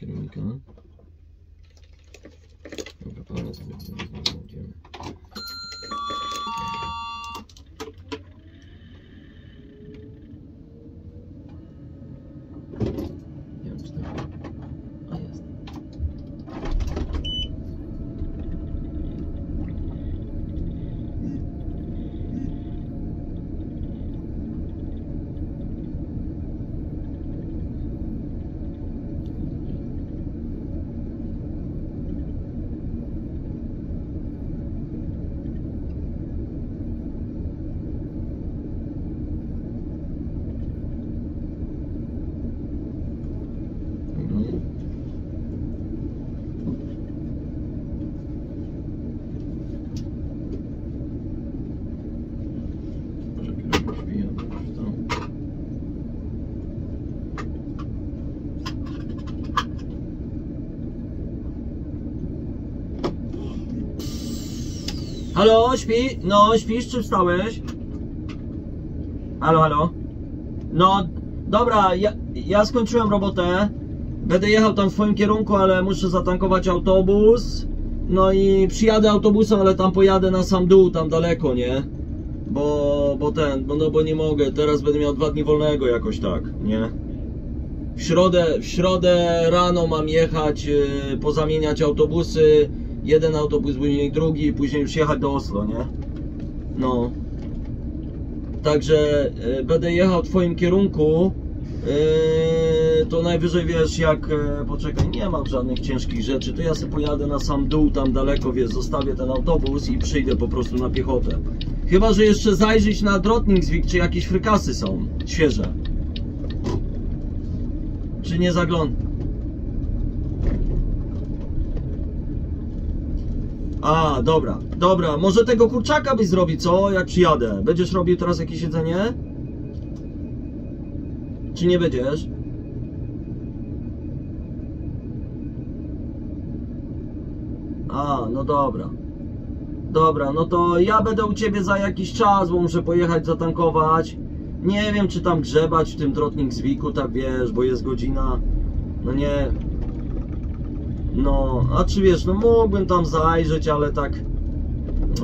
kierownika. Dobra, ale sobie znajdziemy. Nie wiem, czy to... A, jest. Halo, śpi? No, śpisz czy wstałeś? Halo, halo? No, dobra, ja skończyłem robotę. Będę jechał tam w twoim kierunku, ale muszę zatankować autobus. No i przyjadę autobusem, ale tam pojadę na sam dół, tam daleko, nie? Bo nie mogę, teraz będę miał 2 dni wolnego jakoś tak, nie? W środę rano mam jechać, pozamieniać autobusy. Jeden autobus, później drugi, później już jechać do Oslo, nie? No. Także będę jechał w twoim kierunku. To najwyżej, wiesz, jak... poczekaj, nie mam żadnych ciężkich rzeczy. To ja sobie pojadę na sam dół, tam daleko, wiesz, zostawię ten autobus i przyjdę po prostu na piechotę. Chyba że jeszcze zajrzeć na norway, czy jakieś frykasy są świeże. Czy nie zaglądam? A, dobra, może tego kurczaka byś zrobił, co? Jak przyjadę. Będziesz robił teraz jakieś jedzenie? Czy nie będziesz? A, no dobra. Dobra, no to ja będę u ciebie za jakiś czas, bo muszę pojechać zatankować. Nie wiem, czy tam grzebać w tym Drottningsviku, tak wiesz, bo jest godzina. No nie... No, a czy wiesz, no mógłbym tam zajrzeć, ale tak,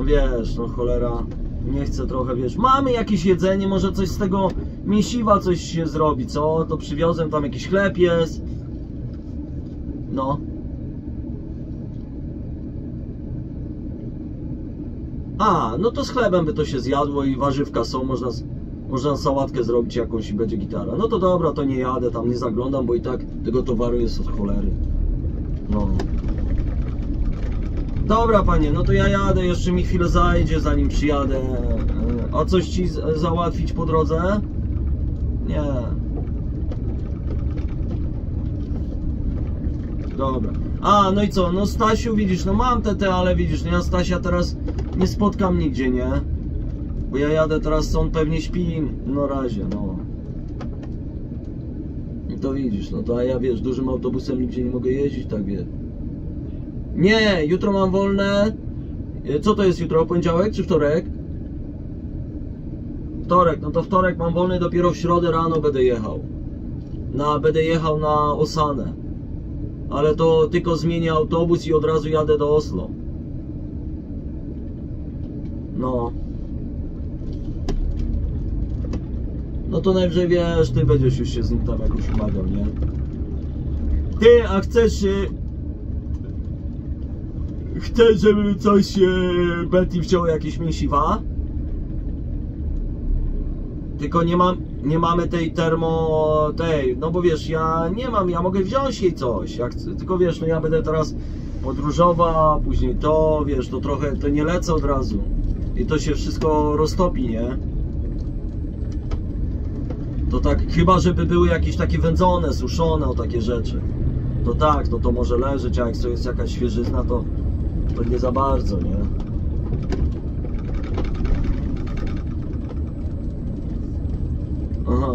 wiesz, no cholera, nie chcę trochę, wiesz, mamy jakieś jedzenie, może coś z tego mięsiwa coś się zrobi, co? To przywiozłem, tam jakiś chleb jest. No. A, no to z chlebem by to się zjadło i warzywka są, można sałatkę zrobić jakąś i będzie gitara. No to dobra, to nie jadę, tam nie zaglądam, bo i tak tego towaru jest od cholery. No. Dobra, panie, no to ja jadę, jeszcze mi chwilę zajdzie, zanim przyjadę. A coś ci załatwić po drodze? Nie. Dobra. A, no i co? No Stasiu, widzisz, no mam ale widzisz, no ja Stasia teraz nie spotkam nigdzie, nie? Bo ja jadę teraz, on pewnie śpi, no razie, no. I to widzisz, no to a ja, wiesz, dużym autobusem nigdzie nie mogę jeździć, tak wiesz. Nie, jutro mam wolne. Co to jest jutro? Poniedziałek czy wtorek? Wtorek, no to wtorek mam wolny, dopiero w środę rano będę jechał. Będę jechał na Osanę. Ale to tylko zmienię autobus i od razu jadę do Oslo. No. No to najwyżej, wiesz, ty będziesz już się z nim tam jakoś umawiał, nie? Ty, a chcesz... Chcesz, żeby coś Betty wziął jakieś mięsiwa? Tylko nie mamy tej no bo wiesz, ja nie mam, ja mogę wziąć jej coś, tylko wiesz, no ja będę teraz podróżował, później to, wiesz, to trochę, to nie lecę od razu i to się wszystko roztopi, nie? To tak, chyba żeby były jakieś takie wędzone, suszone, o takie rzeczy, to tak, to może leżeć, a jak to jest jakaś świeżyzna, to nie za bardzo, nie? Aha.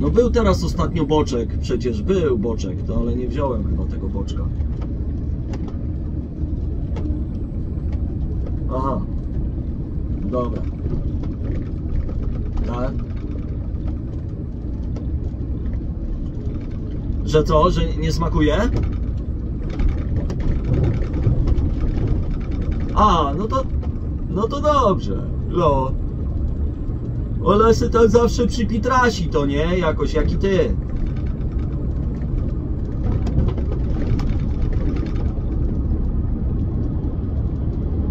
No był teraz ostatnio boczek, przecież był boczek, to ale nie wziąłem chyba tego boczka. Aha. Dobra. Tak? Że co? Że nie smakuje? A, no to dobrze. No. Ale se tak zawsze przypitrasi to, nie? Jakoś, jak i ty.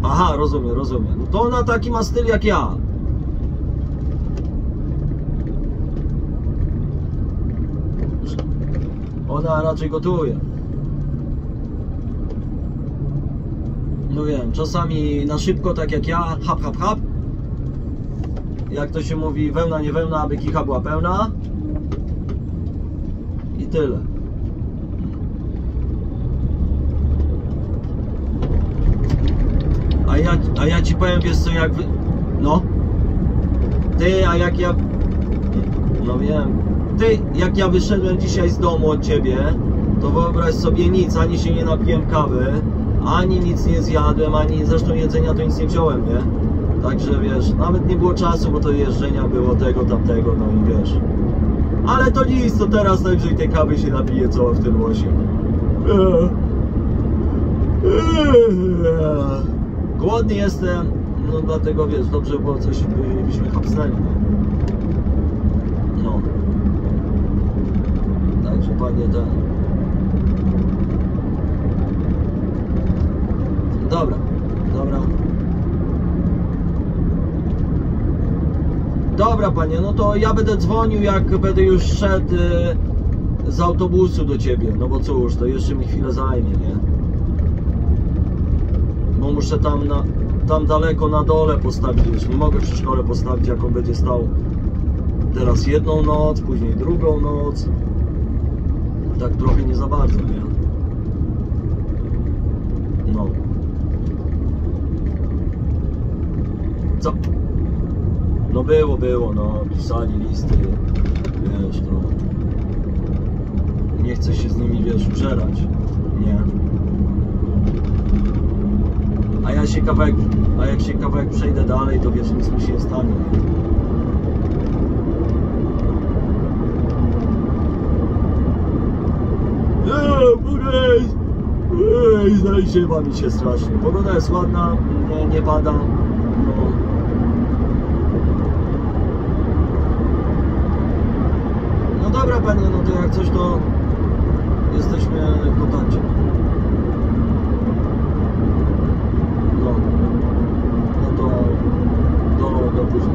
Aha, rozumiem. No to ona taki ma styl jak ja. Ona raczej gotuje. No wiem, czasami na szybko, tak jak ja, hap. Jak to się mówi, wełna nie wełna, aby kicha była pełna. I tyle. A ja ci powiem, wiesz co, jak wy... No. Ty, a jak ja... No wiem. Ty, jak ja wyszedłem dzisiaj z domu od ciebie, to wyobraź sobie nic, ani się nie napiłem kawy, ani nic nie zjadłem, ani zresztą jedzenia to nic nie wziąłem, nie? Także wiesz, nawet nie było czasu, bo to jeżdżenia było tego, tamtego, no i wiesz. Ale to nic, to teraz najwyżej tej kawy się napije cała w tym łosie. Głodny jestem, no dlatego wiesz, dobrze było coś, byśmy chapsnęli, nie? No. Także panie ten. Dobra. Dobra panie, no to ja będę dzwonił, jak będę już szedł z autobusu do ciebie. No bo cóż, to jeszcze mi chwilę zajmie, nie? Bo muszę tam daleko na dole postawić, wiesz, nie mogę przy szkole postawić, jak on będzie stał teraz jedną noc, później drugą noc. Tak trochę nie za bardzo, nie? No. Co? No było, no, pisali listy, wiesz, no. Nie chcę się z nimi, wiesz, użerać, nie? A jak się kawałek przejdę dalej, to wiesz, nic mi się nie stanie, nie? Zajrzywa mi się strasznie. Pogoda jest ładna, nie pada. No. No dobra panie, no to jak coś, to jesteśmy w kontakcie. No. No to do później.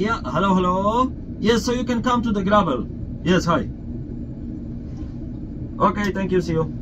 Yeah, hello, hello. Yes, so you can come to the gravel. Yes, hi. Okay, thank you, see you.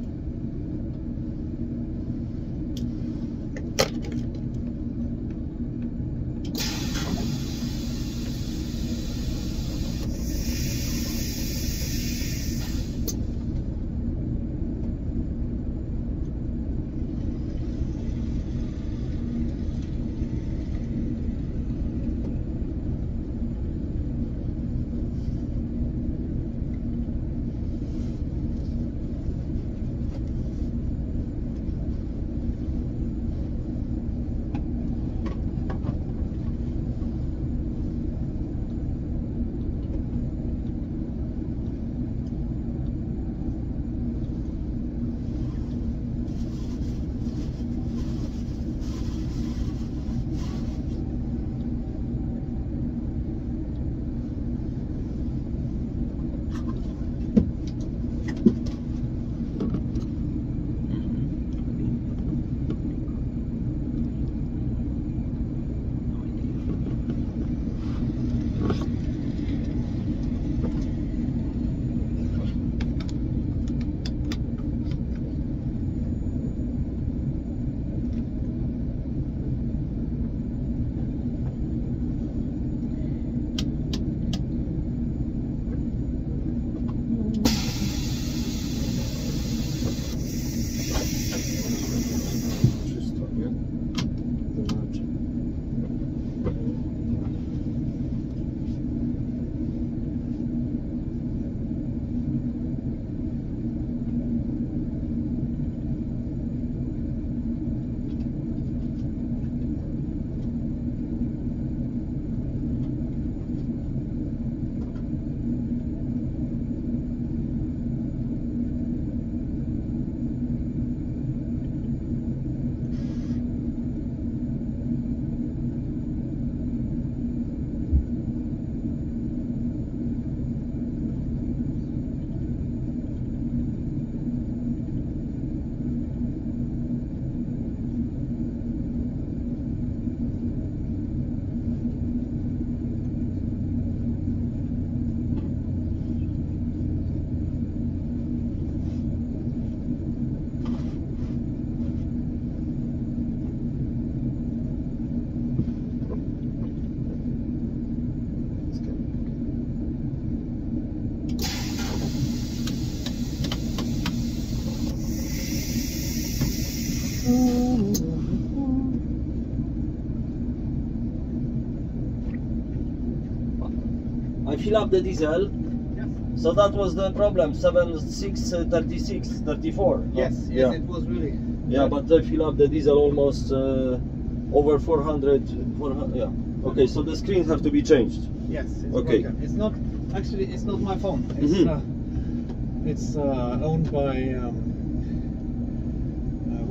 I fill up the diesel. Yes. So that was the problem, 76, 36, 34. Yes, Yeah. it was really. Yeah, but I fill up the diesel almost over 400, 400. Yeah. Okay, so the screens have to be changed. Yes, it's Okay. broken. It's not, actually, it's not my phone. It's, it's owned by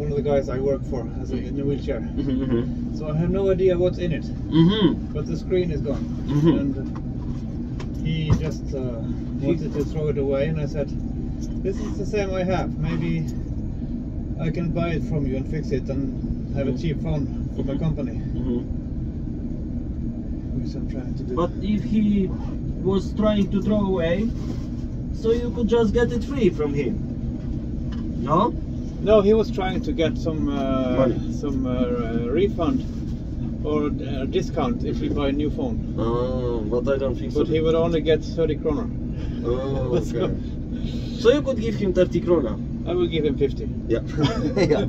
one of the guys I work for as in a wheelchair. So I have no idea what's in it. But the screen is gone. And he just wanted to throw it away, and I said, this is the same I have. Maybe I can buy it from you and fix it and have a cheap phone for my company. Which I'm trying to do. But if he was trying to throw away, so you could just get it free from him. No? No, he was trying to get some refund or discount if you buy a new phone. Oh, but I don't think so. But he would only get 30 kroner. Oh, okay. So you could give him 30 krona. I will give him 50. Yeah. Yeah.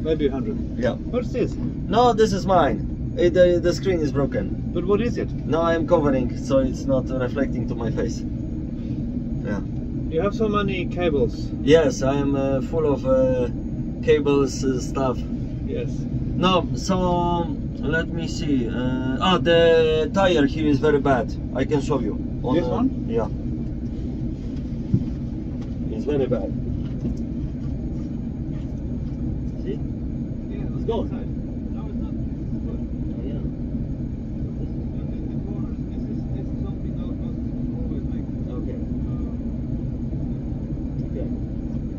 Maybe 100. Yeah. What's this? No, this is mine. The screen is broken. But what is it? No, I am covering, so it's not reflecting to my face. Yeah. You have so many cables. Yes, I am full of cables stuff. Yes. No, so let me see. The tire here is very bad. I can show you. This one? Yeah. It's very bad. See? Yeah, let's go outside. No, it's not. Good. Oh, yeah. The corners, this is something I must always make. Okay. Okay.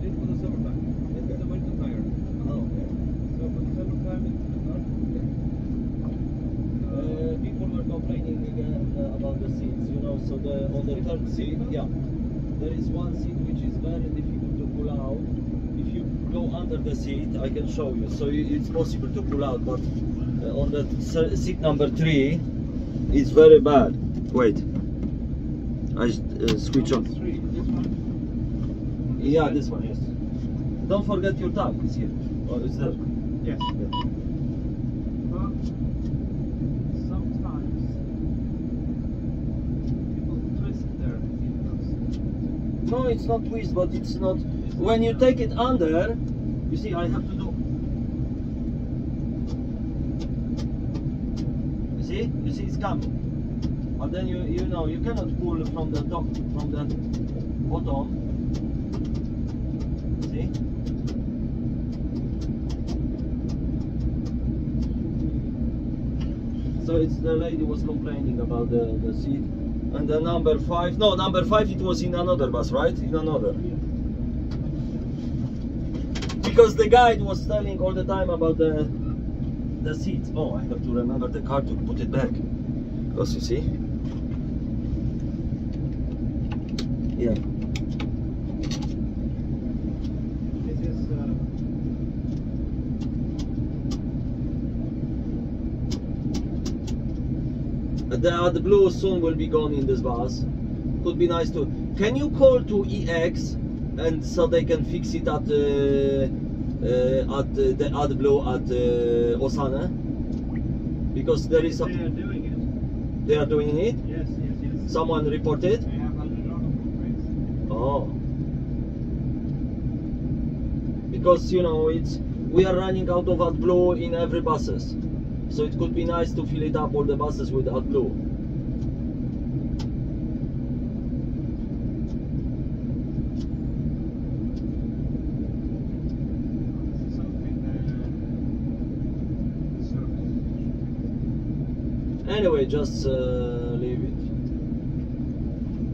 This for the summertime. This is the winter tire. Oh, okay. So for the summertime it's not. People were complaining again the seats, you know. So on the third seat, yeah, there is one seat which is very difficult to pull out. If you go under the seat, I can show you. So it's possible to pull out, but on the seat number 3, it's very bad. Wait, I switch on. 3, this one? Yeah, this one, yes. Don't forget your tag is here. Oh, it's there. Yes. Yeah. Well, sometimes people twist their seatbelts. No, it's not twist, but it's not. When you take it under, you see, I have to do. You see, it's coming. But then you know you cannot pull from the top, from the bottom. See? So it's the lady was complaining about the seat. And the number 5, no, number 5 it was in another bus, right? In another. Because the guide was telling all the time about the seats. Oh, I have to remember the car to put it back. Because you see? Yeah. This is the blue soon will be gone in this bus. Could be nice to. Can you call to EX and so they can fix it at the AdBlue at Osane? Because there is they are doing it. They are doing it. Yes, yes, yes. Someone reported. They have a lot of complaints. Oh. Because you know we are running out of AdBlue in every buses. So it could be nice to fill it up all the buses with AdBlue. Anyway, just leave it.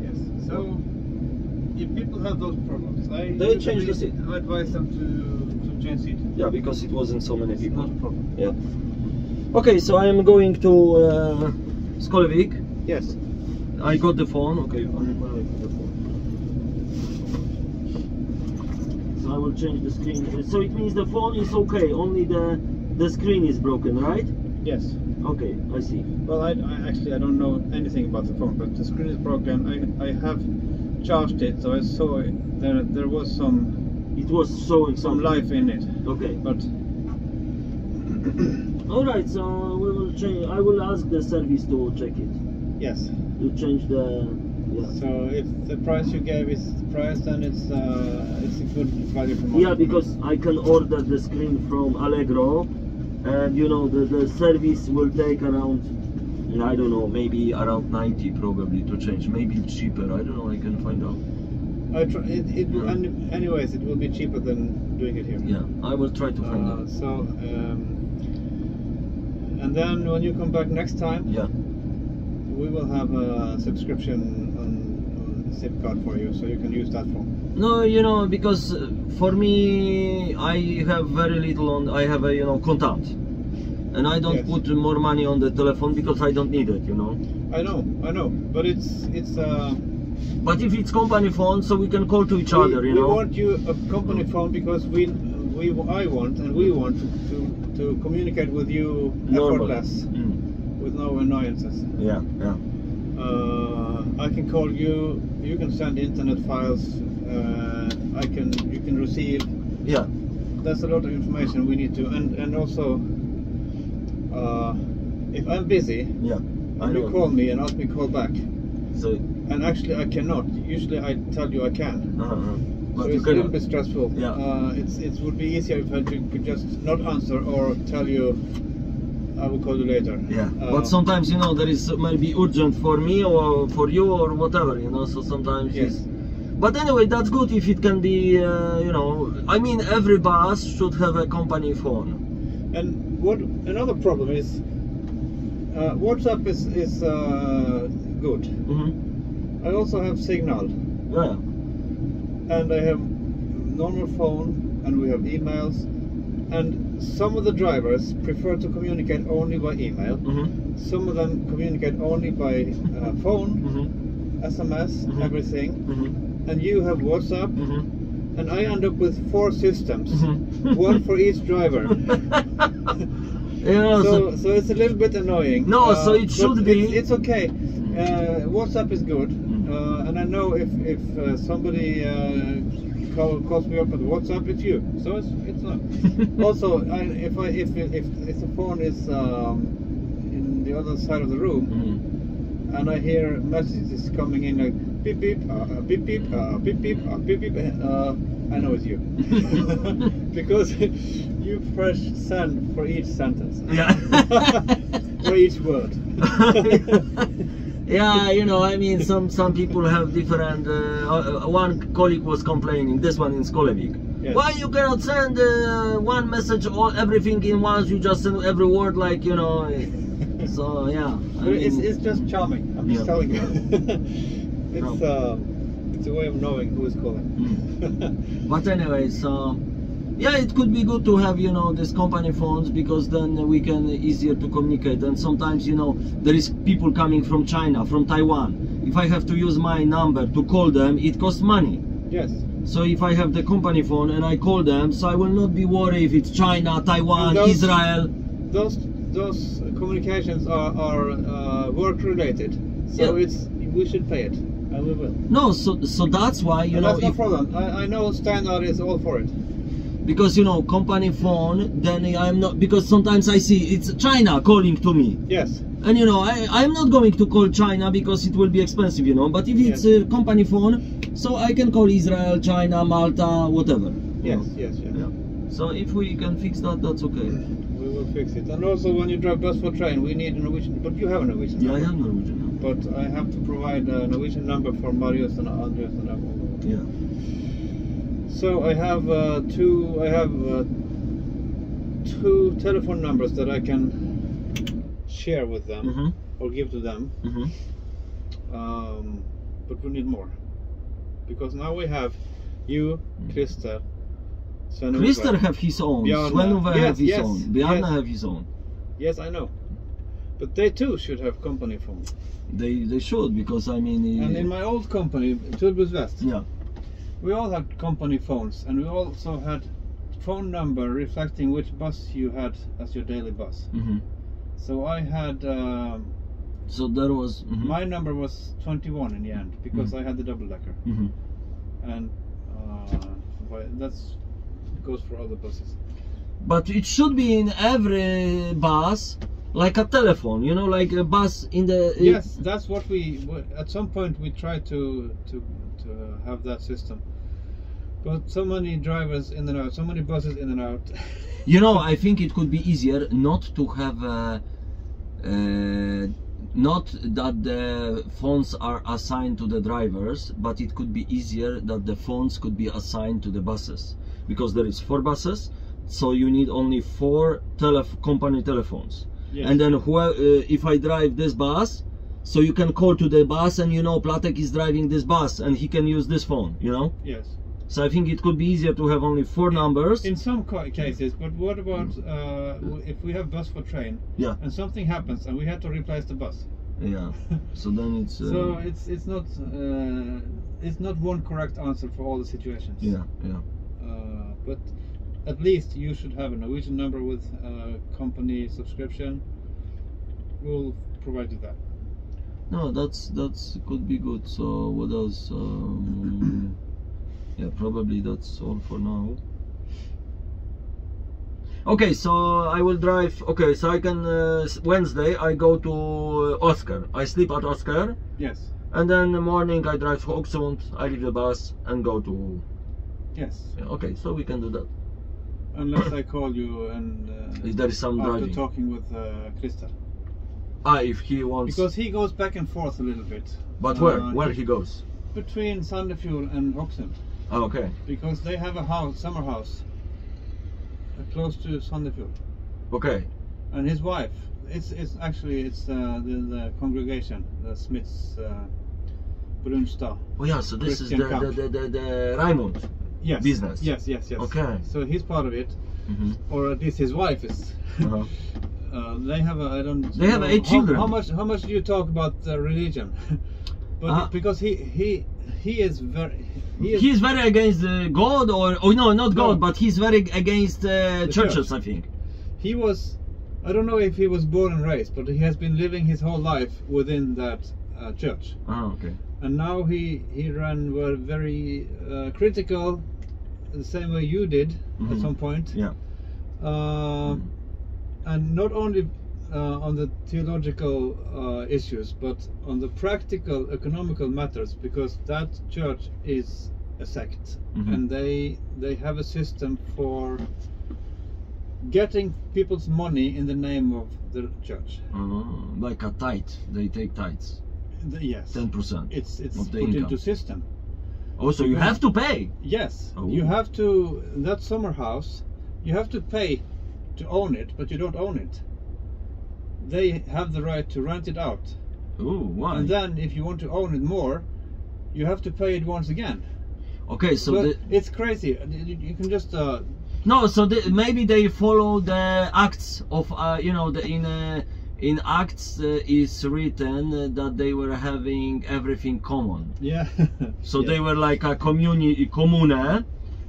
Yes. So if people have those problems, They change the seat. I advise them to change seat. Yeah, because it wasn't so many people. Not a problem. Yeah. Okay, so I am going to Skolevik. Yes. I got the phone. Okay, I'm going to the phone. So I will change the screen. So it means the phone is okay. Only the screen is broken, right? Yes. Okay, I see. Well, I actually I don't know anything about the phone, but the screen is broken. I have charged it, so I saw it. There was some. It was showing some life in it. Okay, but. All right, so we will change. I will ask the service to check it. Yes. To change the. Yeah. So if the price you gave is the price, then it's a good value for money. Yeah, because I can order the screen from Allegro, and you know the service will take around, I don't know, maybe around 90 probably to change. Maybe it's cheaper. I don't know. I can find out. Anyways, it will be cheaper than doing it here. Yeah, I will try to find out. So. And then when you come back next time, yeah, we will have a subscription on SIP card for you, so you can use that phone. No, you know, because for me, I have very little on. I have a contant, and I don't put more money on the telephone because I don't need it. You know. I know, but it's. But if it's company phone, so we can call to each other. You know. We want you a company phone because I want to communicate with you effortless, with no annoyances. Yeah, yeah. I can call you. You can send internet files. You can receive. Yeah. That's a lot of information we need to, and also, if I'm busy, yeah, and you call me and ask me to call back. So. And actually, I cannot. Usually, I tell you I can. But so it's a little bit stressful. Yeah. It would be easier if I could just not answer or tell you I will call you later. Yeah. But sometimes there is maybe urgent for me or for you or whatever. So sometimes. Yes. But anyway, that's good if it can be. I mean, every bus should have a company phone. And another problem is WhatsApp is good. Mm-hmm. I also have Signal. Yeah. And I have normal phone, and we have emails, and some of the drivers prefer to communicate only by email, some of them communicate only by phone, SMS, everything, and you have WhatsApp, and I end up with 4 systems, one for each driver. Yeah, so it's a little bit annoying. No, so it should be. It's okay. WhatsApp is good, and I know if somebody calls me up on WhatsApp, it's you. So it's not. Also, if the phone is in the other side of the room, and I hear messages coming in like beep beep, beep beep, beep beep, beep beep, I know it's you. Because you press send for each sentence. Yeah. For each word. Yeah, you know, I mean, some people have different. One colleague was complaining. This one in Skolevik. Yes. Why you cannot send one message or everything in once? You just send every word, like, you know. So yeah, it's just charming. I'm just telling you. It's a way of knowing who is calling. But anyway, so yeah, it could be good to have, you know, these company phones, because then we can easier to communicate. And sometimes, you know, there is people coming from China, from Taiwan. If I have to use my number to call them, it costs money. Yes. So if I have the company phone and I call them, so I will not be worried if it's China, Taiwan, Israel. Those communications are work related, so we should pay it, and we will. No, so that's why, you know. That's no problem. I know Steinar is all for it. Because, you know, company phone, then I'm not, because sometimes I see it's China calling to me. Yes. And, you know, I'm not going to call China because it will be expensive, you know. But if it's a company phone, so I can call Israel, China, Malta, whatever. Yes, yes, yes. Yeah. So if we can fix that, that's okay. We will fix it. And also, when you drive bus for train, we need a Norwegian. But you have a Norwegian number. Yeah, I have Norwegian number. But I have to provide a Norwegian number for Marius and Andreas and everyone. Yeah. So I have two telephone numbers that I can share with them or give to them. But we need more, because now we have you, Christer, Christer have his own, Sven have his own, Bjarne have his own. Yes, I know. But they too should have company phone. They should, because I mean. And in my old company, Turbus West. Yeah. We all had company phones, and we also had phone number reflecting which bus you had as your daily bus. So I had. So there was. My number was 21 in the end, because I had the double decker, and that goes for other buses. But it should be in every bus, like a telephone, you know, like a bus in the. Yes, that's what we. At some point we tried to have that system, but so many drivers in and out, so many buses in and out. You know, I think it could be easier not to have not that the phones are assigned to the drivers, but it could be easier that the phones could be assigned to the buses, because there is 4 buses, so you need only 4 company telephones. Yes. And then if I drive this bus, so you can call to the bus, and you know Platek is driving this bus and he can use this phone, you know? Yes. So I think it could be easier to have only 4 numbers. In some cases, but what about if we have bus for train, and something happens and we have to replace the bus? Yeah. So then it's. So it's not one correct answer for all the situations. Yeah, yeah. But at least you should have a Norwegian number with company subscription. We'll provide you that. No, that's could be good. So what else? Yeah, probably that's all for now. Okay, so I will drive. Okay, so I can Wednesday I go to Oscar. I sleep at Oscar. Yes. And then in the morning I drive to Oxund. I leave the bus and go to. Yes. Yeah, okay, so we can do that. Unless I call you and if there is some after driving. Talking with Christer. If he wants. Because he goes back and forth a little bit. But where he goes? Between Sandefjord and Oxund. Oh, okay. Because they have a house, summer house, close to Sandefjord. Okay. And his wife, it's the congregation, the Smiths, Brunstad. Oh yeah, so this Christian is the Raimund business. Yes. Okay. So he's part of it, or at least his wife is. They have I don't. They have 8 children. How much do you talk about religion? But because he is very against God, or no, not God, but he's very against churches, I think. He was, I don't know if he was born and raised, but he has been living his whole life within that church. Oh, okay. And now he were very critical, the same way you did at some point. Yeah. And not only on the theological issues, but on the practical economical matters, because that church is a sect, and they have a system for getting people's money in the name of the church. Like a tithe, they take tithes. Yes. 10%. It's of the put income. into system. Oh, so you have to pay? Yes. Oh. You have to, that summer house, you have to pay to own it, but you don't own it. They have the right to rent it out. Oh, why? And then if you want to own it more, you have to pay it once again. Okay, so it's crazy. You can just no, so maybe they follow the acts of you know, in Acts is written that they were having everything common. Yeah. So they were like a commune,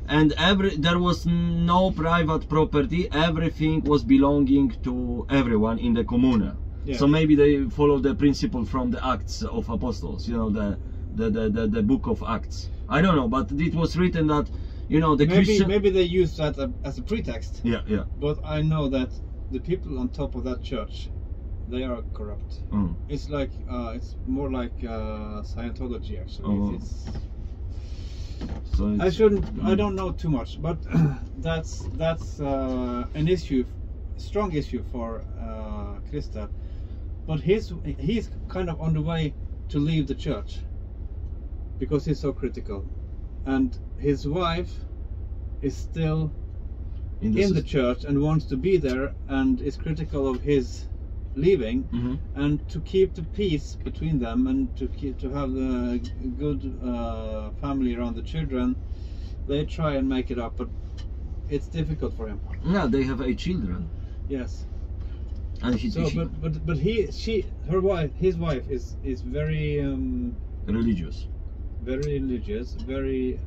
and there was no private property. Everything was belonging to everyone in the commune. Yeah. So maybe they follow the principle from the Acts of Apostles. You know, the book of Acts. I don't know, but it was written that, you know, maybe they use that as a pretext. Yeah, yeah. But I know that the people on top of that church, they are corrupt. It's like it's more like Scientology, actually. So I shouldn't. I don't know too much, but that's an issue, strong issue for Krista. But he's kind of on the way to leave the church because he's so critical, and his wife is still in the church and wants to be there and is critical of his leaving, and to keep the peace between them and to have a good family around the children, they try and make it up, but it's difficult for him. Yeah, they have 8 children. Yes. And his wife is very religious. Very religious, very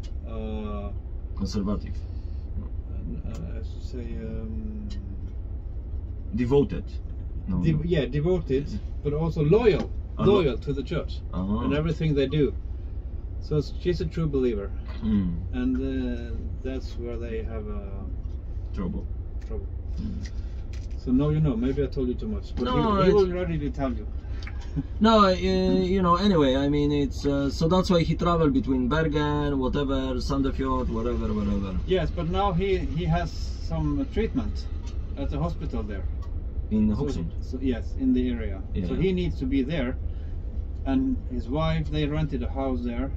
conservative. I should say devoted. Yeah, devoted, but also loyal to the church and everything they do. So she's a true believer, and that's where they have trouble. So now you know. Maybe I told you too much, but he will readily tell you. No, you know. Anyway, I mean, it's so that's why he traveled between Bergen, whatever, Sandefjord, whatever. Yes, but now he has some treatment at the hospital there. In Hokksund? So yes, in the area. Yeah. So he needs to be there, and his wife, they rented a house there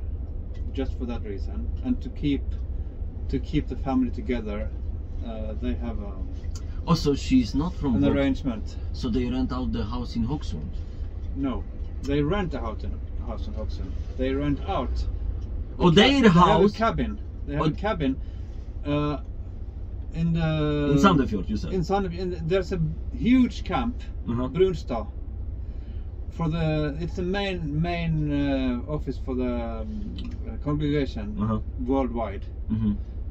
just for that reason, and to keep the family together. They have so she's not from an arrangement. So they rent out the house in Hokksund? No, they rent a house in Hokksund. They rent out. Their house. They have a cabin. They have a cabin. In Sandefjord, you said. In Sandefjord, there's a huge camp, Brunstad. It's the main office for the congregation worldwide,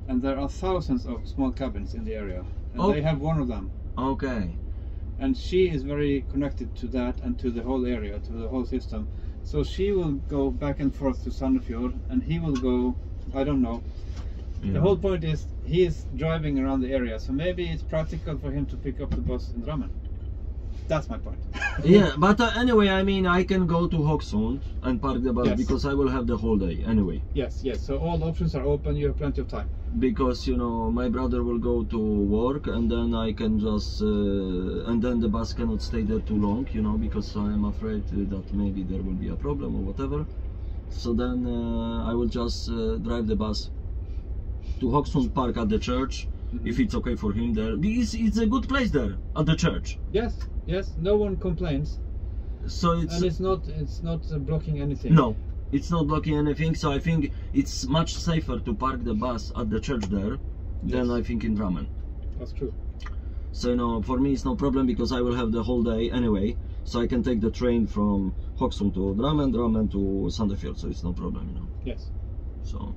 and there are thousands of small cabins in the area, and they have one of them. Okay. And she is very connected to that and to the whole area, to the whole system. So she will go back and forth to Sandefjord, and he will go. I don't know. Yeah. The whole point is he is driving around the area, so maybe it's practical for him to pick up the bus in Drammen. That's my point. Yeah, but anyway, I mean, I can go to Hokksund and park the bus because I will have the whole day anyway. Yes. So all options are open. You have plenty of time. Because, you know, my brother will go to work, and then I can just and then the bus cannot stay there too long, you know, because I am afraid that maybe there will be a problem or whatever. So then I will just drive the bus to Hokksund, park at the church, if it's okay for him there. It's a good place there at the church. Yes, no one complains. So it's not blocking anything. No, it's not blocking anything. So I think it's much safer to park the bus at the church there than I think in Drammen. That's true. So you know, for me it's no problem because I will have the whole day anyway. So I can take the train from Hoxton to Drammen to Sandefjord. So it's no problem, you know. Yes. So,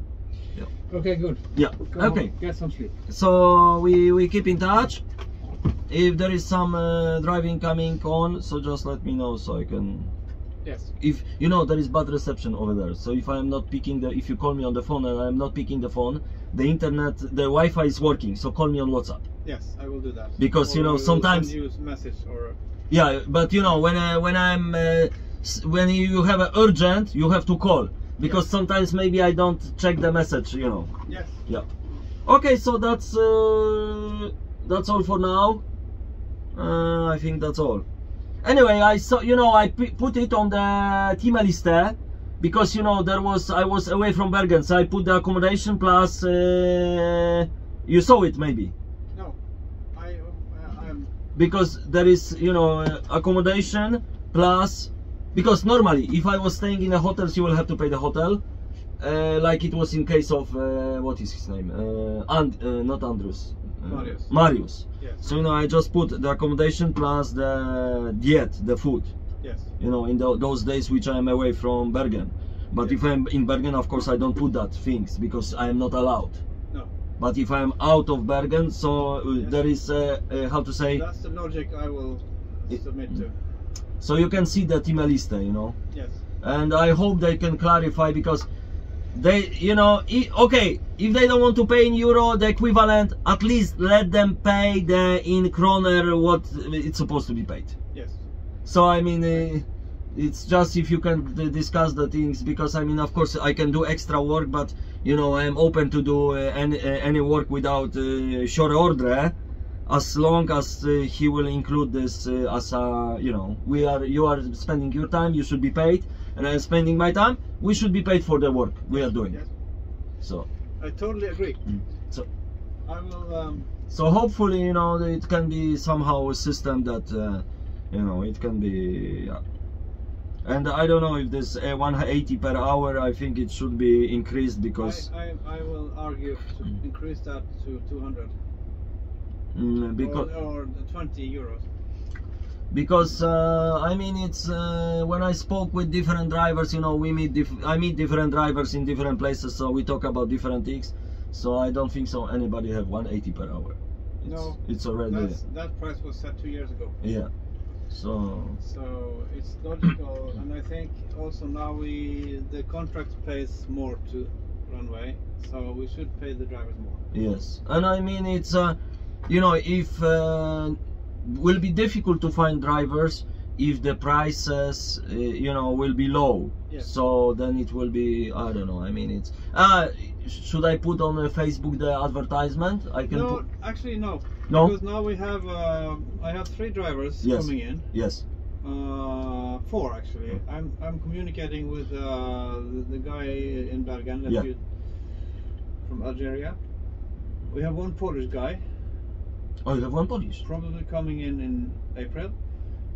yeah. Okay, good. Yeah. Go Okay. home, get some sleep. So we keep in touch. If there is some driving coming on, so just let me know so I can. Yes. If you know there is bad reception over there, so if I am not picking if you call me on the phone and I am not picking the phone, the internet, the Wi-Fi is working. So call me on WhatsApp. Yes, I will do that. Because or you know sometimes. Send you a message or. Yeah, but you know when when you have an urgent, you have to call because sometimes maybe I don't check the message. You know. Yes. Yeah. Okay, so that's all for now. I think that's all. Anyway, I saw, you know, I put it on the team list because you know I was away from Bergen, so I put the accommodation plus. You saw it maybe. No, I'm. Because there is, you know, accommodation plus. Because normally, if I was staying in a hotel, you will have to pay the hotel, like it was in case of what is his name? Not Andrews. Marius. Marius. Yes. So you know, I just put the accommodation plus the diet, the food. Yes. You know, in those days which I am away from Bergen. But if I'm in Bergen, of course, I don't put that things because I am not allowed. No. But if I am out of Bergen, so there is how to say. That's the logic I will submit to. So you can see the team list, you know. Yes. And I hope they can clarify because. They, you know, okay, if they don't want to pay in euro, the equivalent, at least let them pay in kroner what it's supposed to be paid. Yes. So I mean, it's just if you can discuss the things because I mean, of course, I can do extra work, but you know, I am open to do any work without short order, as long as he will include this as a, you know, you are spending your time, you should be paid. And I'm spending my time, we should be paid for the work we are doing. Yes. So I totally agree. So I will. So hopefully, you know, it can be somehow a system that you know, it can be. Yeah. And I don't know if this 180 per hour. I think it should be increased because I will argue to increase that to 200. Because or 20 euros. Because I mean, it's when I spoke with different drivers, you know, I meet different drivers in different places, so we talk about different things. So I don't think so anybody have 180 per hour. It's already that price was set 2 years ago. Yeah. So it's logical, and I think also now the contract pays more to Runway, so we should pay the drivers more. Yes, and I mean it's you know, if will be difficult to find drivers if the prices you know, will be low. Yes. So then it will be, I don't know, I mean it's should I put on Facebook the advertisement? I can no, actually no, because now we have I have 3 drivers coming in. Yes. 4 actually. I'm communicating with the guy in Bergen from Algeria. We have 1 Polish guy. Oh, you have 1 Polish? Probably coming in April.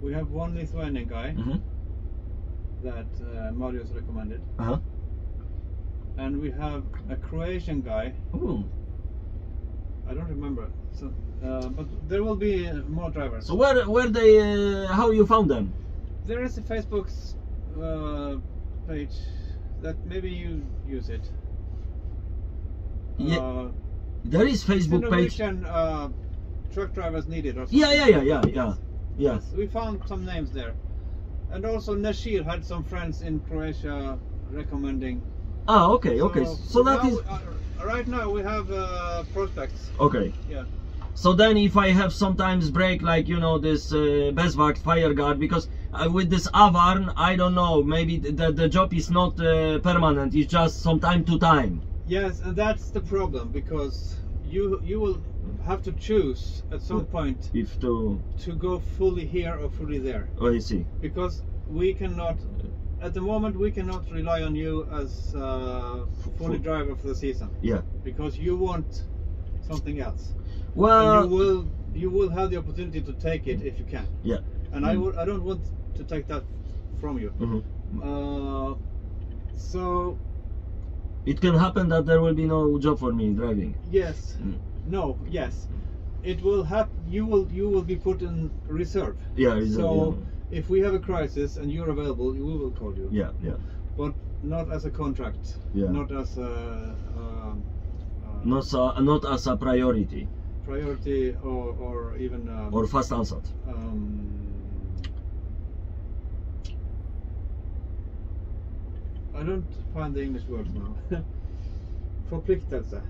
We have 1 Lithuanian guy that Marius recommended. And we have a Croatian guy. Ooh. I don't remember. So, but there will be more drivers. So where they? How you found them? There is a Facebook page that maybe you use it. Yeah. There is Facebook page. Truck drivers needed or something. Yeah. Yes, we found some names there. And also Nashir had some friends in Croatia recommending. Ah, okay. So that is right now we have prospects. Okay. Yeah. So then if I have sometimes break, like, you know, this Bezvakt fire guard, because with this Avarn, I don't know, maybe the job is not permanent, it's just from time to time. Yes, and that's the problem, because you will have to choose at some point if to go fully here or fully there. Oh, I see. Because we cannot, at the moment, we cannot rely on you as fully driver for the season. Yeah. Because you want something else. Well, and you will have the opportunity to take it if you can. Yeah. And I don't want to take that from you. So it can happen that there will be no job for me driving. Yes. No. Yes. it will happen. You will be put in reserve. Yeah, reserve. So Yeah. if we have a crisis and you're available, we will call you. Yeah, yeah. But not as a contract. Yeah. Not as a Not as a priority. priority or even Or fast answer. I don't find the English word now. Förpliktelse.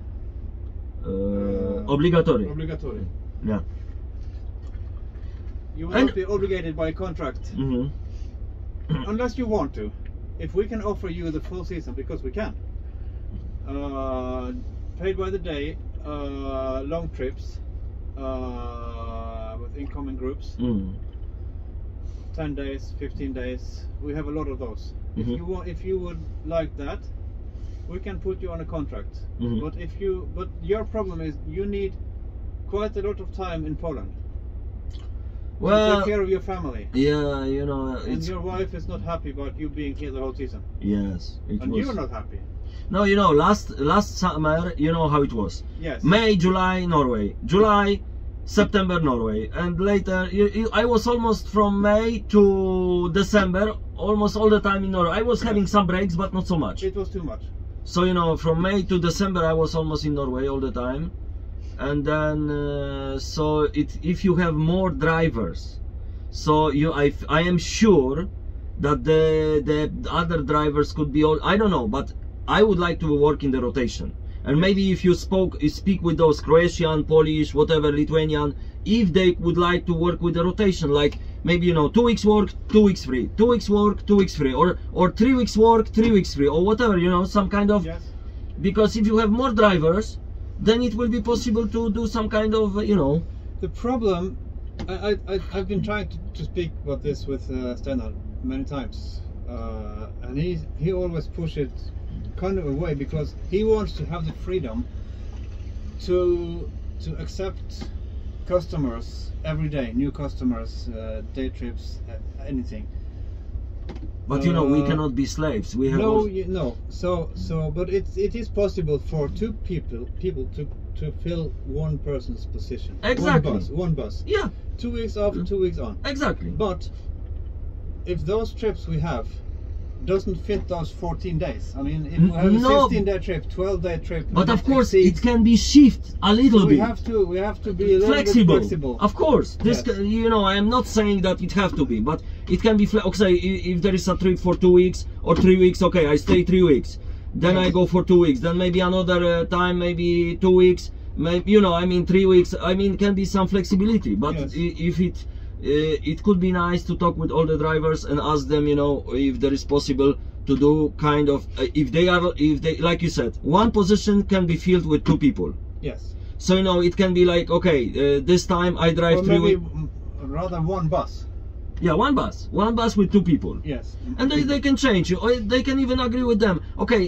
Obligatory. Obligatory. Yeah. You will And- not be obligated by contract unless you want to. If we can offer you the full season, because we can, paid by the day, long trips with incoming groups, 10 days, 15 days. We have a lot of those. If you would like that, we can put you on a contract. But your problem is you need quite a lot of time in Poland. To take care of your family. Yeah, you know, And your wife is not happy about you being here the whole season. Yes, it And was. you're not happy. No, you know, last summer, you know how it was. Yes. May, July, Norway. July, September, Norway. And later, I was almost from May to December, almost all the time in Norway. I was having some breaks, but not so much. It was too much. So, you know, from May to December, I was almost in Norway all the time. And then, if you have more drivers, so I am sure that the other drivers could be all, I don't know, but I would like to work in the rotation. And maybe if you speak with those Croatian, Polish, whatever, Lithuanian, if they would like to work with the rotation, like maybe, you know, 2 weeks work, 2 weeks free, 2 weeks work, 2 weeks free, or 3 weeks work, 3 weeks free, or whatever, you know, some kind of, Yes. because if you have more drivers, then it will be possible to do some kind of, you know. The problem, I've been trying to speak about this with Steinar many times, and he always pushes it kind of away because he wants to have the freedom to accept customers every day, new customers, day trips, anything. But you know, we cannot be slaves. We have no. So, but it is possible for two people to fill one person's position. Exactly. One bus. Yeah. 2 weeks off, 2 weeks on. Exactly. But if those trips we have doesn't fit those 14 days, I mean, if we have a 16-day trip, 12-day trip, but of course it can be shift a little bit. We have to be a little bit flexible. Of course, this Yes. you know, I am not saying that it have to be, but it can be okay. If there is a trip for 2 weeks or 3 weeks, okay, I stay 3 weeks, then I go for 2 weeks, then maybe another time, maybe 2 weeks, maybe, you know, I mean 3 weeks. I mean, can be some flexibility, but Yes. if it could be nice to talk with all the drivers and ask them, you know, if there is possible to do kind of if they like you said, one position can be filled with 2 people. Yes. So, you know, it can be like, okay, this time I drive Or 3 maybe weeks. rather one bus. Yeah, one bus with 2 people. Yes. And they can change, or they can even agree with them. Okay,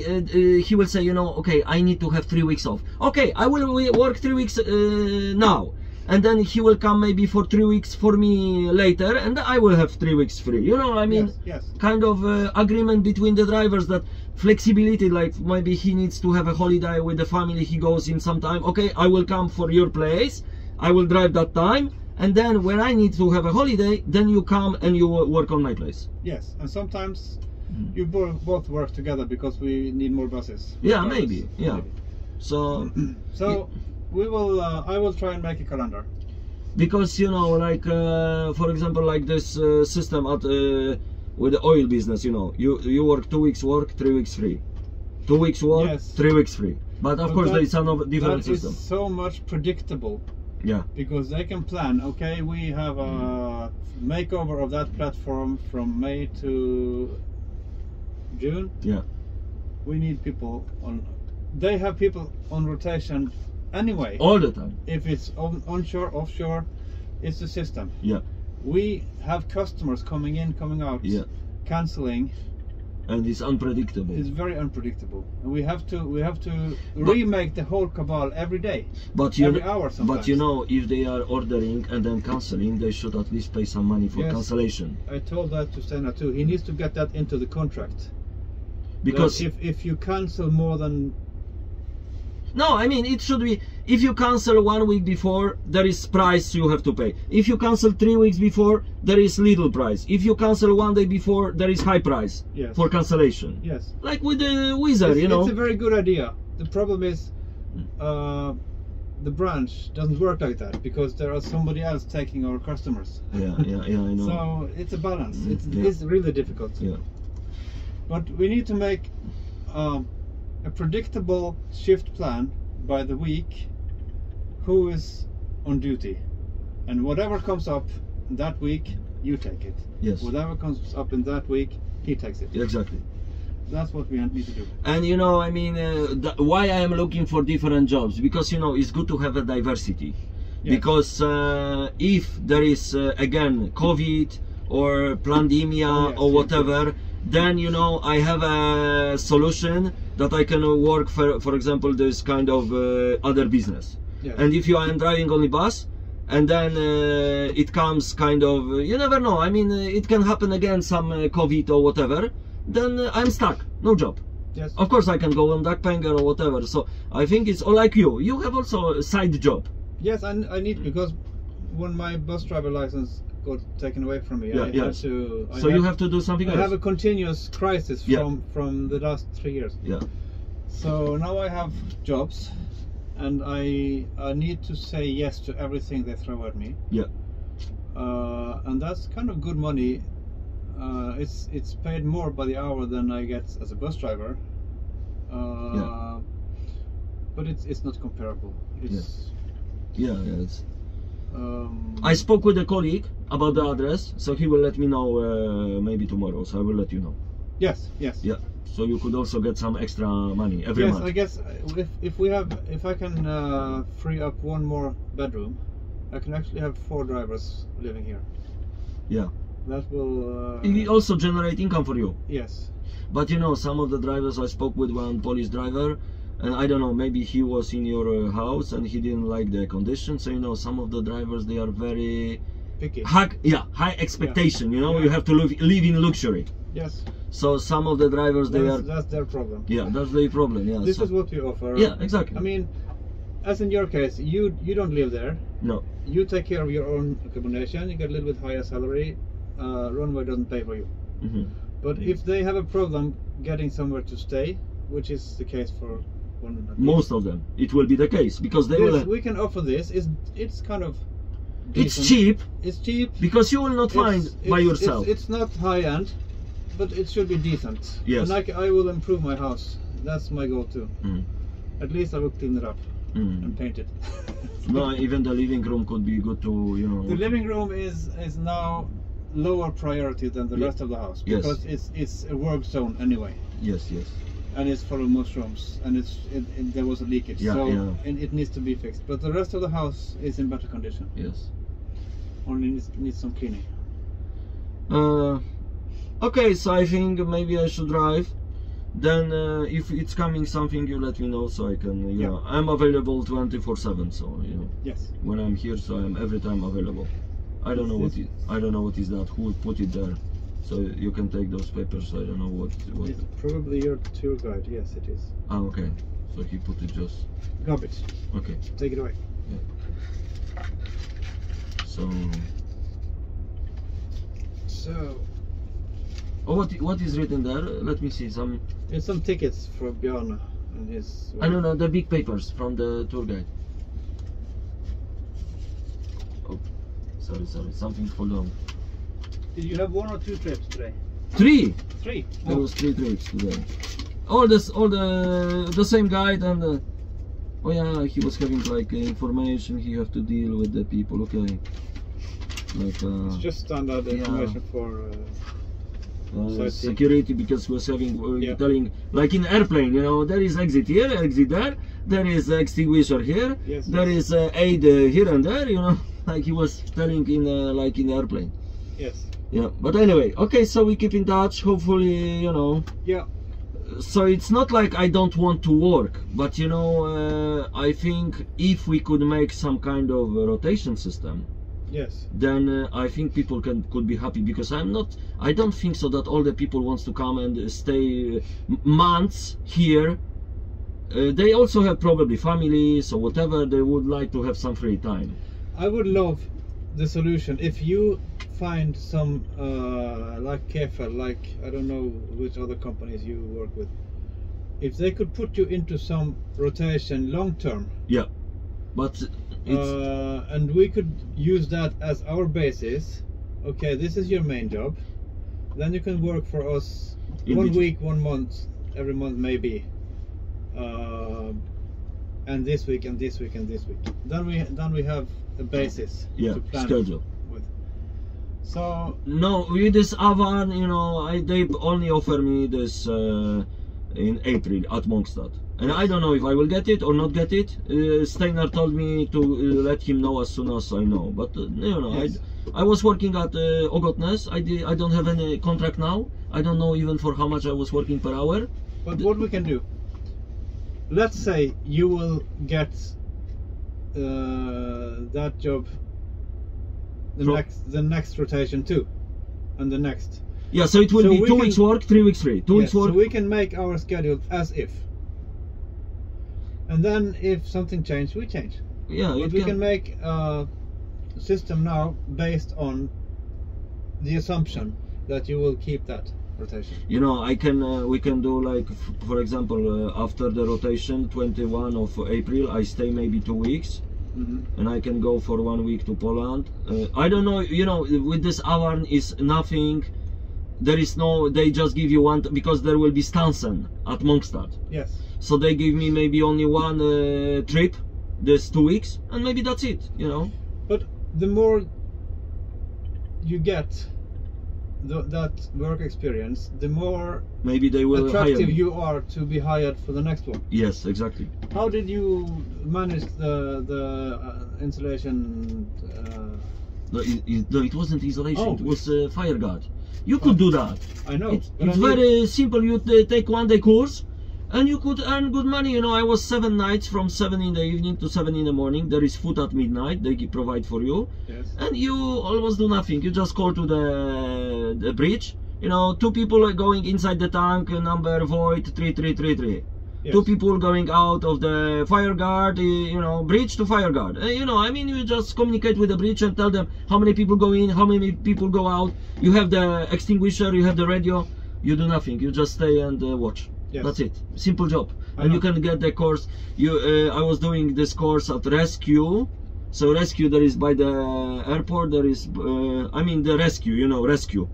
he will say, you know, okay, I need to have 3 weeks off. Okay, I will work 3 weeks now. And then he will come maybe for 3 weeks for me later, and I will have 3 weeks free. You know, I mean, yes. kind of agreement between the drivers, that flexibility, like maybe he needs to have a holiday with the family, he goes in sometime. Okay, I will come for your place, I will drive that time, and then when I need to have a holiday, then you come and you work on my place. Yes, and sometimes you both work together because we need more buses. Yeah, maybe. Yeah. So we will. I will try and make a calendar. Because, you know, like for example, like this system at with the oil business, you know, you work 2 weeks work, 3 weeks free, 2 weeks work, Yes. 3 weeks free. But of course, there is another different system. That is so much predictable. Yeah. Because they can plan. Okay, we have a makeover of that platform from May to June. Yeah. We need people on. They have people on rotation anyway. All the time. If it's onshore, offshore, it's the system. Yeah. We have customers coming in, coming out, Yeah. cancelling. And it's unpredictable. It's very unpredictable. And we have to remake the whole cabal every day. But every hour sometimes. But you know, if they are ordering and then cancelling, they should at least pay some money for Yes. cancellation. I told that to Steinar too. He needs to get that into the contract. Because That if you cancel more than No, I mean, it should be, if you cancel 1 week before, there is price you have to pay. If you cancel 3 weeks before, there is little price. If you cancel 1 day before, there is high price for cancellation. Yes. Like with the Wizard, you know. It's a very good idea. The problem is, the branch doesn't work like that because there are somebody else taking our customers. Yeah, I know. So it's a balance. It's really difficult. Yeah. But we need to make a predictable shift plan by the week. Who is on duty, and whatever comes up that week, you take it. Yes. Whatever comes up in that week, he takes it. Exactly. That's what we need to do. And you know, I mean, why I am looking for different jobs, because you know it's good to have a diversity. Yes. Because if there is again COVID or pandemia or whatever, then you know I have a solution that I can work for example, this kind of other business. Yes. And if you are driving only bus, and then it comes kind of, you never know. I mean, it can happen again, some COVID or whatever. Then I'm stuck, no job. Yes. Of course I can go on backpacker or whatever. So I think it's all like you. You have also a side job. Yes, I need, because when my bus driver license got taken away from me, I had to. You have to do something else. I have a continuous crisis from the last 3 years. Yeah. So now I have jobs, and I need to say yes to everything they throw at me. Yeah. And that's kind of good money. It's paid more by the hour than I get as a bus driver. But it's not comparable. It's, it's. I spoke with a colleague about the address, so he will let me know maybe tomorrow. So I will let you know. Yes. Yeah. So you could also get some extra money every month. Yes, I guess if I can free up one more bedroom, I can actually have 4 drivers living here. Yeah. That will it also generate income for you. Yes. But you know, some of the drivers, I spoke with one Polish driver, and I don't know, maybe he was in your house and he didn't like the conditions. So you know, some of the drivers, they are very picky. High expectation. You know, you have to live in luxury. Yes. So some of the drivers, that's their problem. Yeah, that's their problem. Yeah. This is what we offer. Yeah, exactly. I mean, as in your case, you don't live there. No. You take care of your own accommodation. You get a little bit higher salary. Runway doesn't pay for you. But if they have a problem getting somewhere to stay, which is the case for most of them, it will be the case, because they will. We can offer this. It's kind of decent. It's cheap. It's cheap because you will not find by yourself. It's not high end, but it should be decent. Yes. And I will improve my house. That's my goal too. At least I will clean it up and paint it. No, even the living room could be good to, you know. The living room is now lower priority than the rest of the house, because it's a work zone anyway. Yes. And it's full of mushrooms, and there was a leakage, and it needs to be fixed. But the rest of the house is in better condition. Yes. Only needs some cleaning. Okay, so I think maybe I should drive. Then if it's coming something, you let me know, so I can. You know, I'm available 24/7, so you know. Yes. When I'm here, so I'm every time available. I don't know what is that. Who put it there? So you can take those papers. I don't know what. It's probably your tour guide. Yes, it is. Ah, okay. So he put it just. Garbage. Okay. Take it away. Yeah. So. Oh, what is written there? Let me see some. It's some tickets for Bjarne and his. I don't know, the big papers from the tour guide. Oh, sorry, something fell down. Did you have 1 or 2 trips today? 3. 3. There was 3 trips today. All the same guide, and oh yeah, he was having like information. He have to deal with the people. Okay. Like. It's just standard information for. Security, because he was having telling, like in airplane, you know, there is exit here, exit there, there is extinguisher here, there is aid here and there, you know, like he was telling in like in the airplane. Yes. Yeah, but anyway, okay, so we keep in touch, hopefully, you know. Yeah. So it's not like I don't want to work, but you know, I think if we could make some kind of rotation system, yes, then I think people could be happy, because I don't think so that all the people wants to come and stay months here they also have probably families or whatever. They would like to have some free time. I would love the solution if you find some like Kefel, like I don't know which other companies you work with. If they could put you into some rotation long term. Yeah, but and we could use that as our basis. Okay, this is your main job. Then you can work for us one week, 1 month, every month maybe. And this week and this week and this week. Then we have a basis to plan schedule with. So no, with this Avan, you know, they only offer me this in April at Mongstad, and I don't know if I will get it or not get it. Steiner told me to let him know as soon as I know. But you know, yes. I was working at Ogotnes. I don't have any contract now. I don't know even for how much I was working per hour. But what we can do, let's say you will get that job the next rotation too, and the next. Yeah, so it will be 2 weeks work, 3 weeks free. 2 weeks work. So we can make our schedule as if. And then if something changes, we change. Yeah, but we can make a system now based on the assumption that you will keep that rotation. You know, we can do like, for example, after the rotation, 21 of April, I stay maybe 2 weeks. And I can go for 1 week to Poland. I don't know, you know, with this Avarn is nothing. There is no, they just give you one, because there will be Stansen at Mongstad. Yes. So they give me maybe only one trip, this 2 weeks, and maybe that's it, you know. But the more you get that work experience, the more maybe they will attractive you are to be hired for the next one. Yes, exactly. How did you manage the insulation? No, it wasn't isolation. Oh. It was fire guard. You could do that. I know. It's very simple. You take 1 day course, and you could earn good money. You know, I was 7 nights from 7 in the evening to 7 in the morning. There is food at midnight. They provide for you. Yes. And you almost do nothing. You just call to the bridge. You know, 2 people are going inside the tank. Number void 3333. Yes. 2 people going out of the fire guard, you know, bridge to fire guard. You know, I mean, you just communicate with the bridge and tell them how many people go in, how many people go out. You have the extinguisher, you have the radio. You do nothing. You just stay and watch. Yes. That's it. Simple job. And you can get the course. I was doing this course at Rescue. So Rescue, there is by the airport. There is, I mean, the Rescue. You know, Rescue,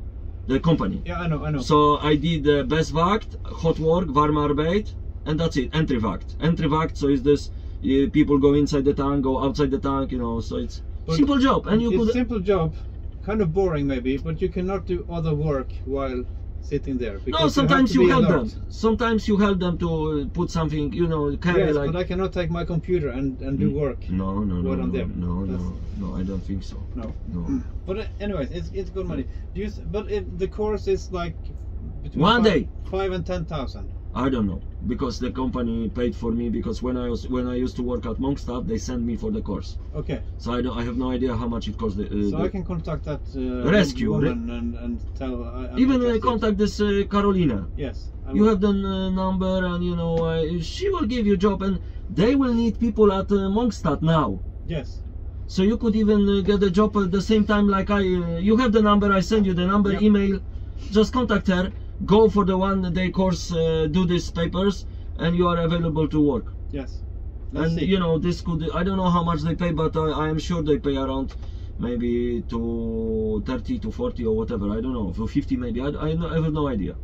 the company. Yeah, I know. So I did the Besvakt, hot work, warm arbeit. And that's it, entry vact. So is this people go inside the tank, go outside the tank, you know. So it's simple job, and you could simple job, kind of boring maybe, but you cannot do other work while sitting there. No, sometimes you help them. Sometimes you help them to put something, you know, carry. Yes, like. But I cannot take my computer and do work. No, I'm there. No, I don't think so. No. But anyways, it's good money. But the course is like between 1 day, 5 and 10,000. I don't know, because the company paid for me, because when I used to work at Mongstad, they sent me for the course. Okay. So I have no idea how much it cost. So I can contact that Rescue woman and tell. Even contact this Carolina. Yes. You have the number, and you know she will give you job, and they will need people at Mongstad now. Yes. So you could even get a job at the same time, like you have the number. I send you the number, yep. Email. Just contact her. Go for the 1 day course, do these papers, and you are available to work. Yes. Let's see. You know, this could, I don't know how much they pay, but I am sure they pay around maybe to 30 to 40 or whatever. I don't know, for 50 maybe. I have no idea.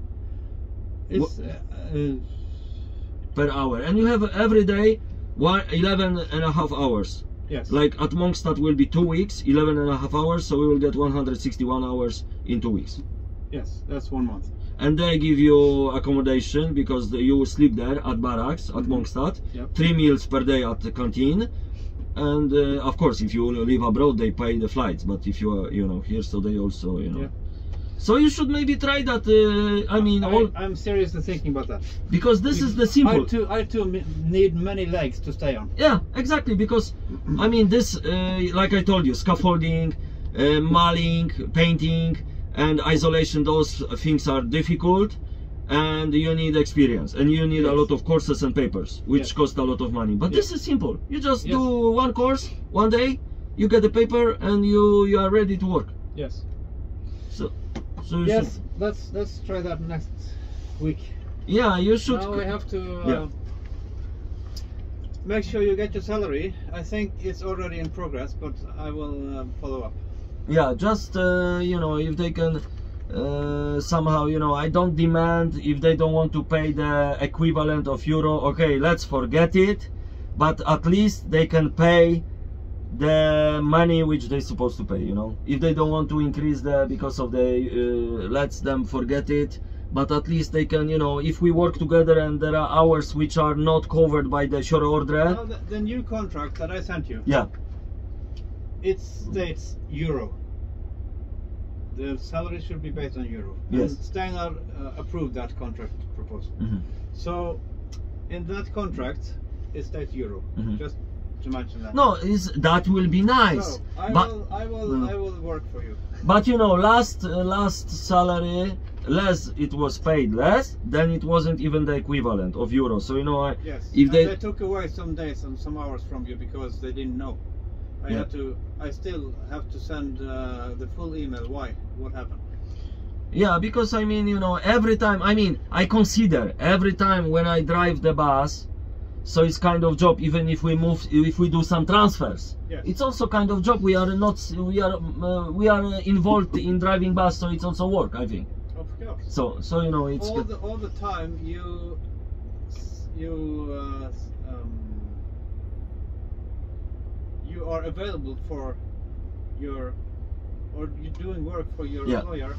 It's per hour, and you have every day 11.5 hours. Yes. Like at Mongstad will be 2 weeks, 11.5 hours, so we will get 161 hours in 2 weeks. Yes, that's 1 month. And they give you accommodation, because you will sleep there at barracks at Mongstad. Yep. 3 meals per day at the canteen, and of course if you live abroad they pay the flights, but if you are, you know, here, so they also, you know. Yep. So you should maybe try that. I mean, I'm seriously thinking about that, because this is the simple. I too need many legs to stay on. Yeah, exactly, because I mean this, like I told you, scaffolding, mulling, painting, and isolation, those things are difficult. and you need experience, and you need a lot of courses and papers, which cost a lot of money. But this is simple. You just do one course, one day, you get the paper, and you are ready to work. Yes. So yes, let's try that next week. Yeah, you should. Now we have to make sure you get your salary. I think it's already in progress, but I will follow up. Yeah, just you know, if they can somehow, you know, I don't demand if they don't want to pay the equivalent of euro. Okay, let's forget it, but at least they can pay the money which they're supposed to pay, you know. If they don't want to increase the because of the let's them forget it, but at least they can, you know, if we work together and there are hours which are not covered by the shore order. Now the new contract that I sent you, it states euro. The salary should be based on euro. Yes. And Steinar approved that contract proposal. So in that contract it states euro. Just to mention that. No, that will be nice. So I will work for you. But you know, last salary, less it was paid less, then it wasn't even the equivalent of euro. So you know, if they took away some days and some hours from you because they didn't know. I still have to send the full email. Why? What happened? Yeah, because I mean, you know, every time, I mean, I consider every time when I drive the bus, so it's kind of job. Even if we move, if we do some transfers, it's also kind of job. We are involved in driving bus, so it's also work, I think. Of course. So you know, it's all the time you are available for you're doing work for your employer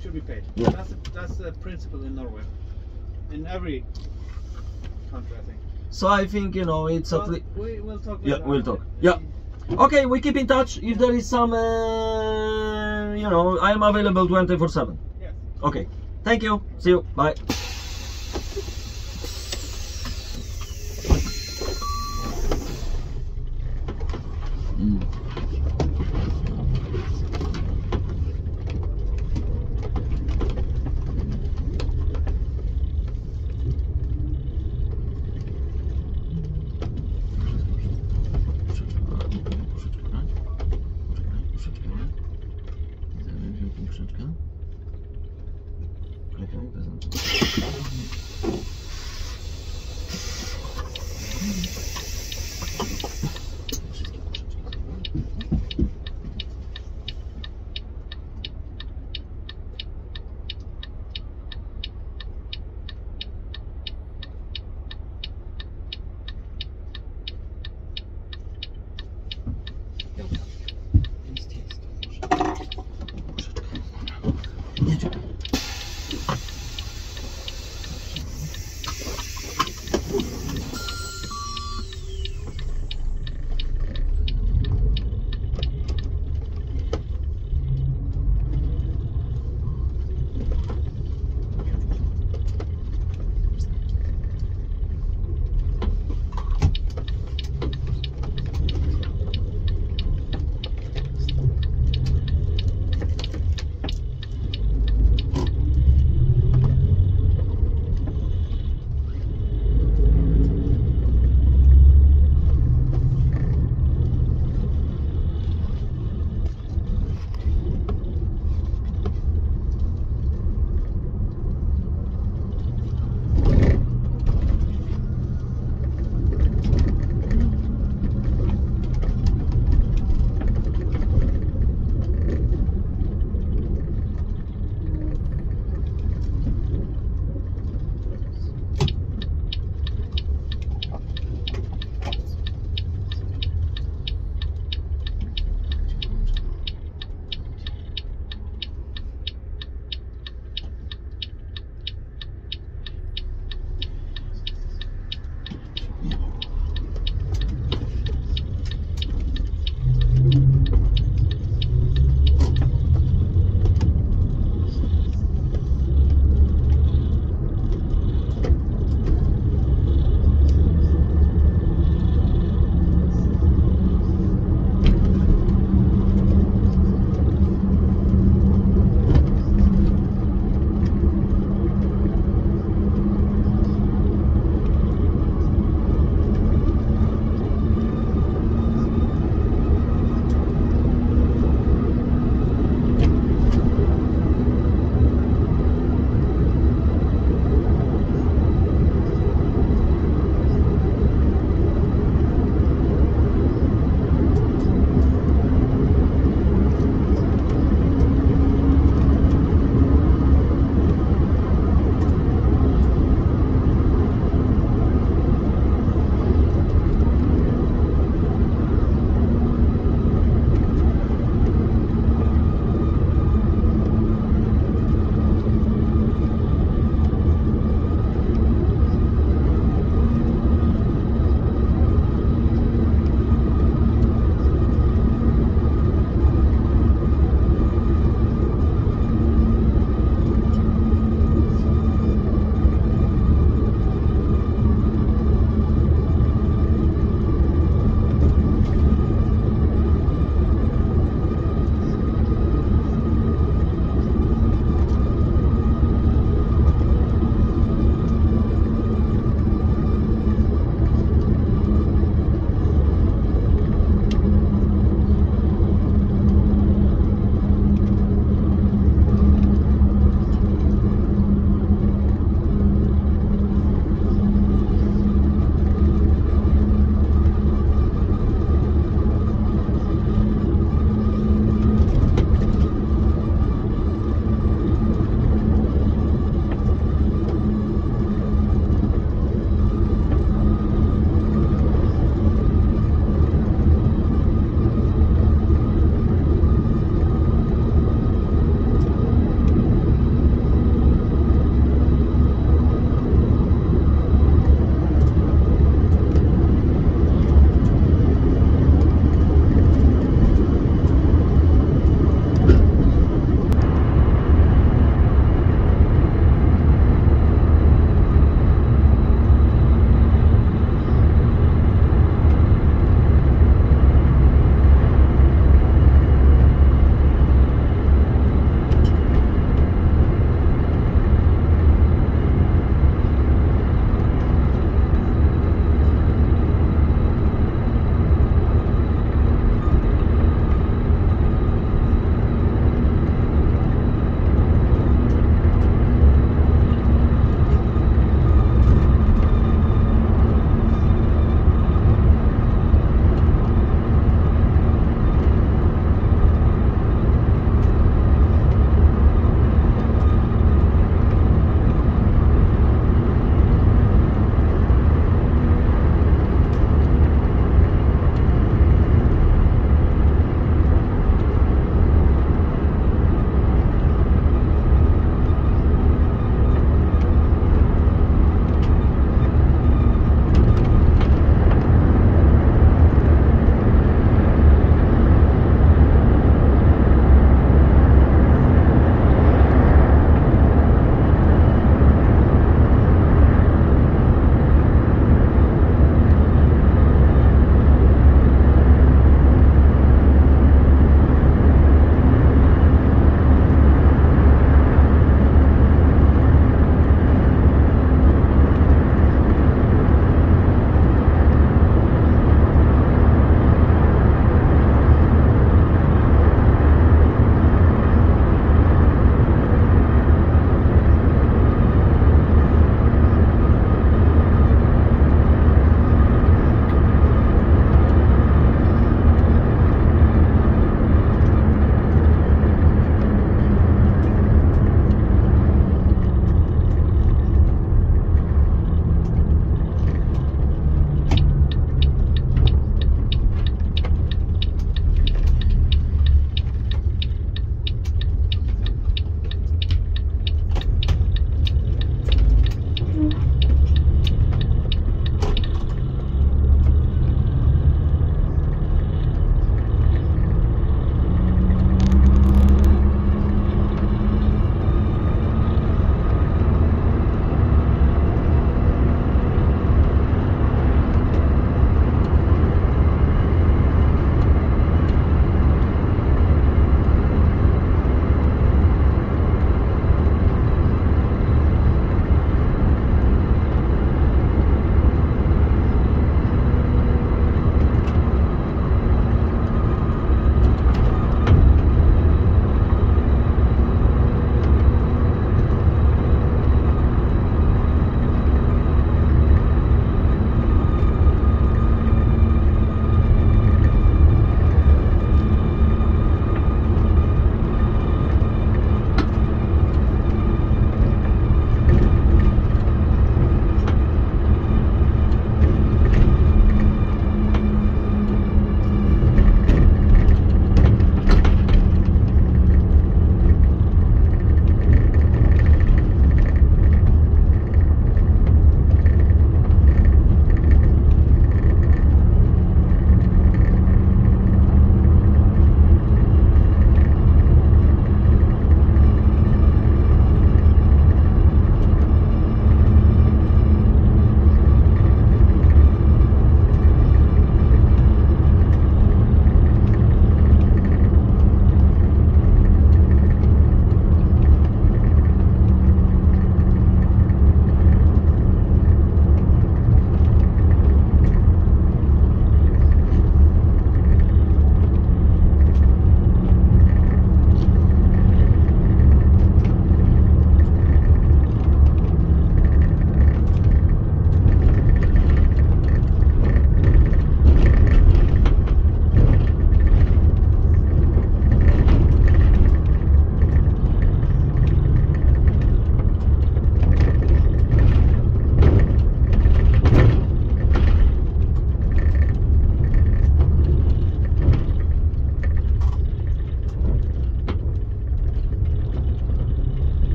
should be paid. That's the principle in Norway, in every country, I think. So I think, you know, it's at least we will talk. We'll talk. Okay, we keep in touch. If there is some, you know, I am available 24/7. Yes. Okay. Thank you. See you. Bye.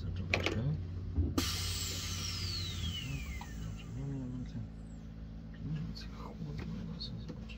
Zaczepeczkę. Nie wiem, co chłodno nas zobaczy.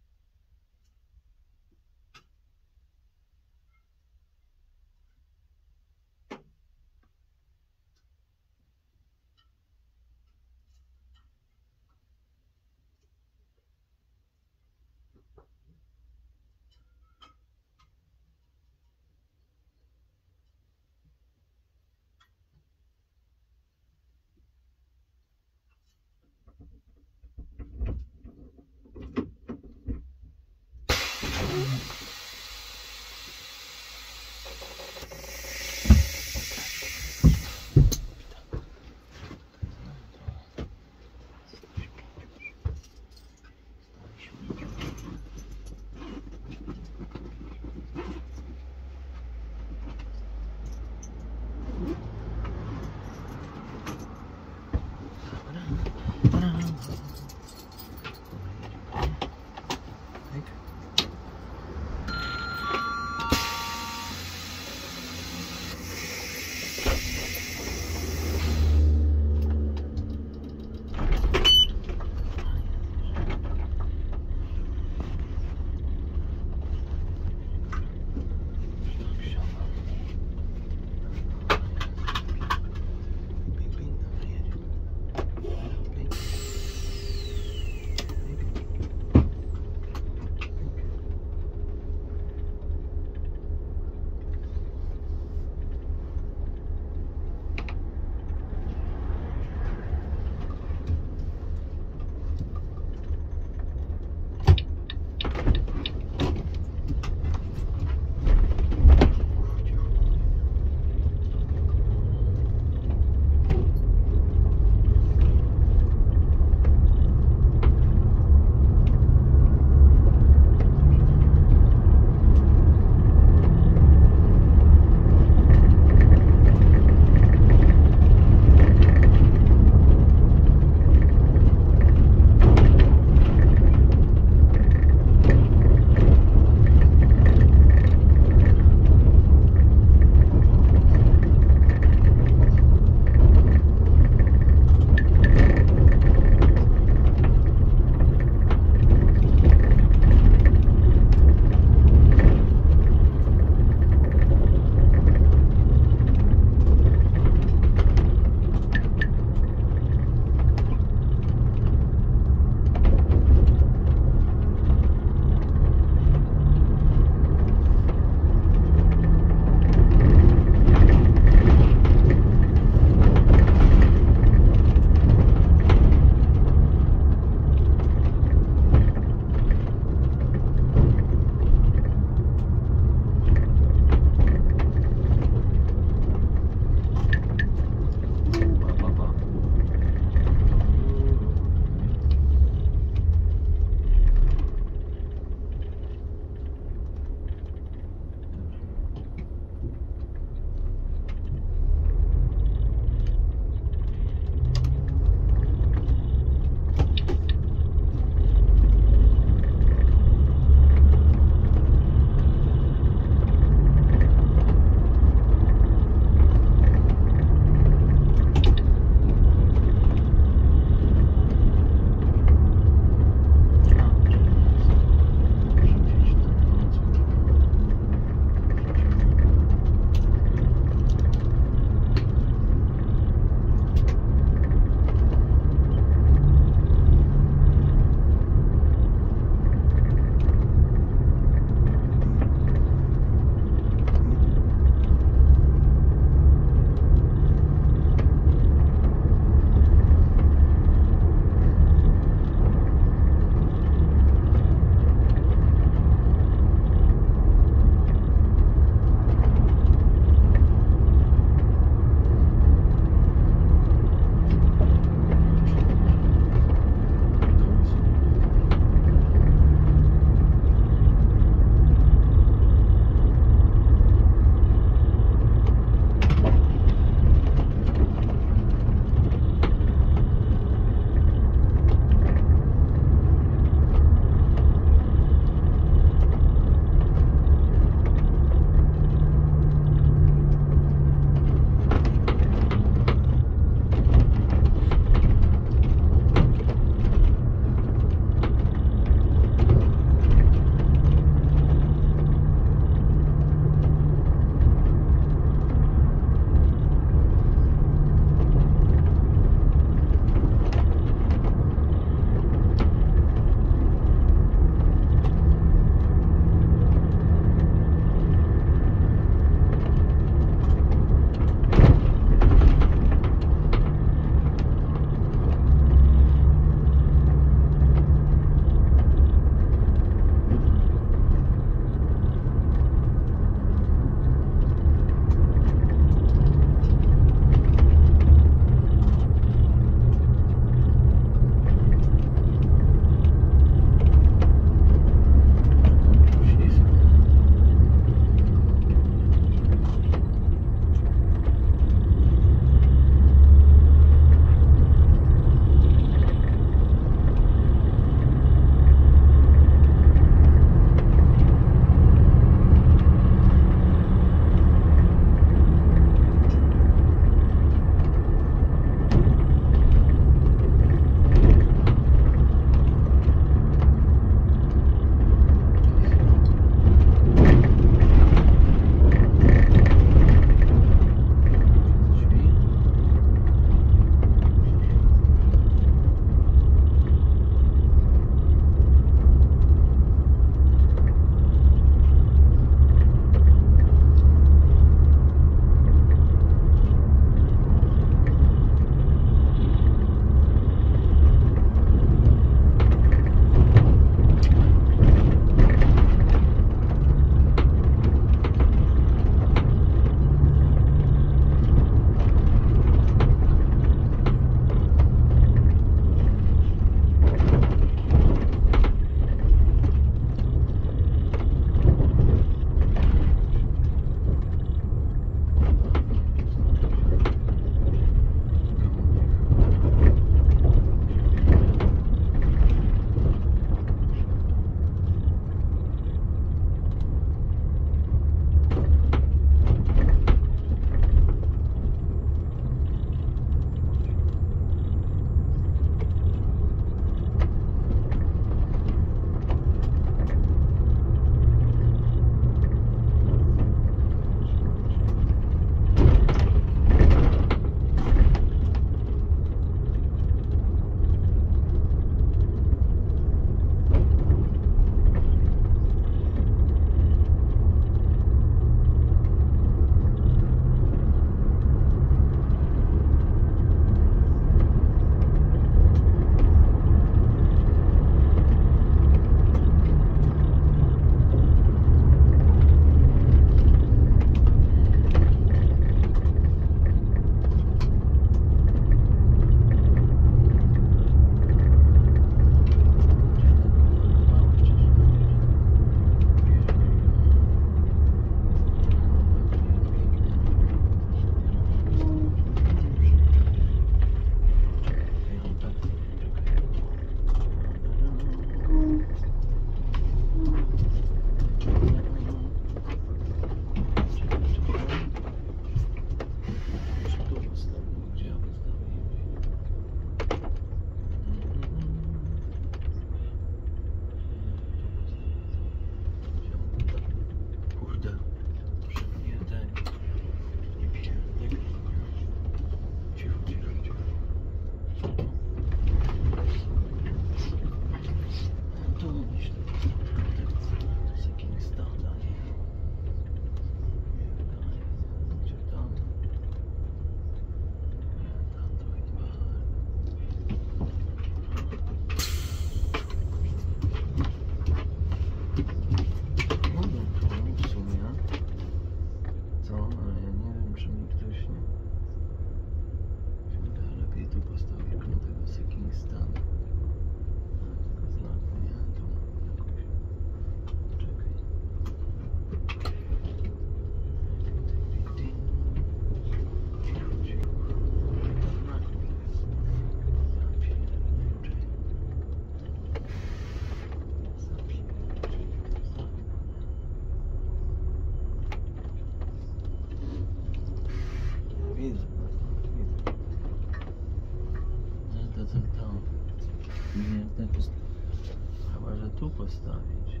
Chyba, że tu postawić.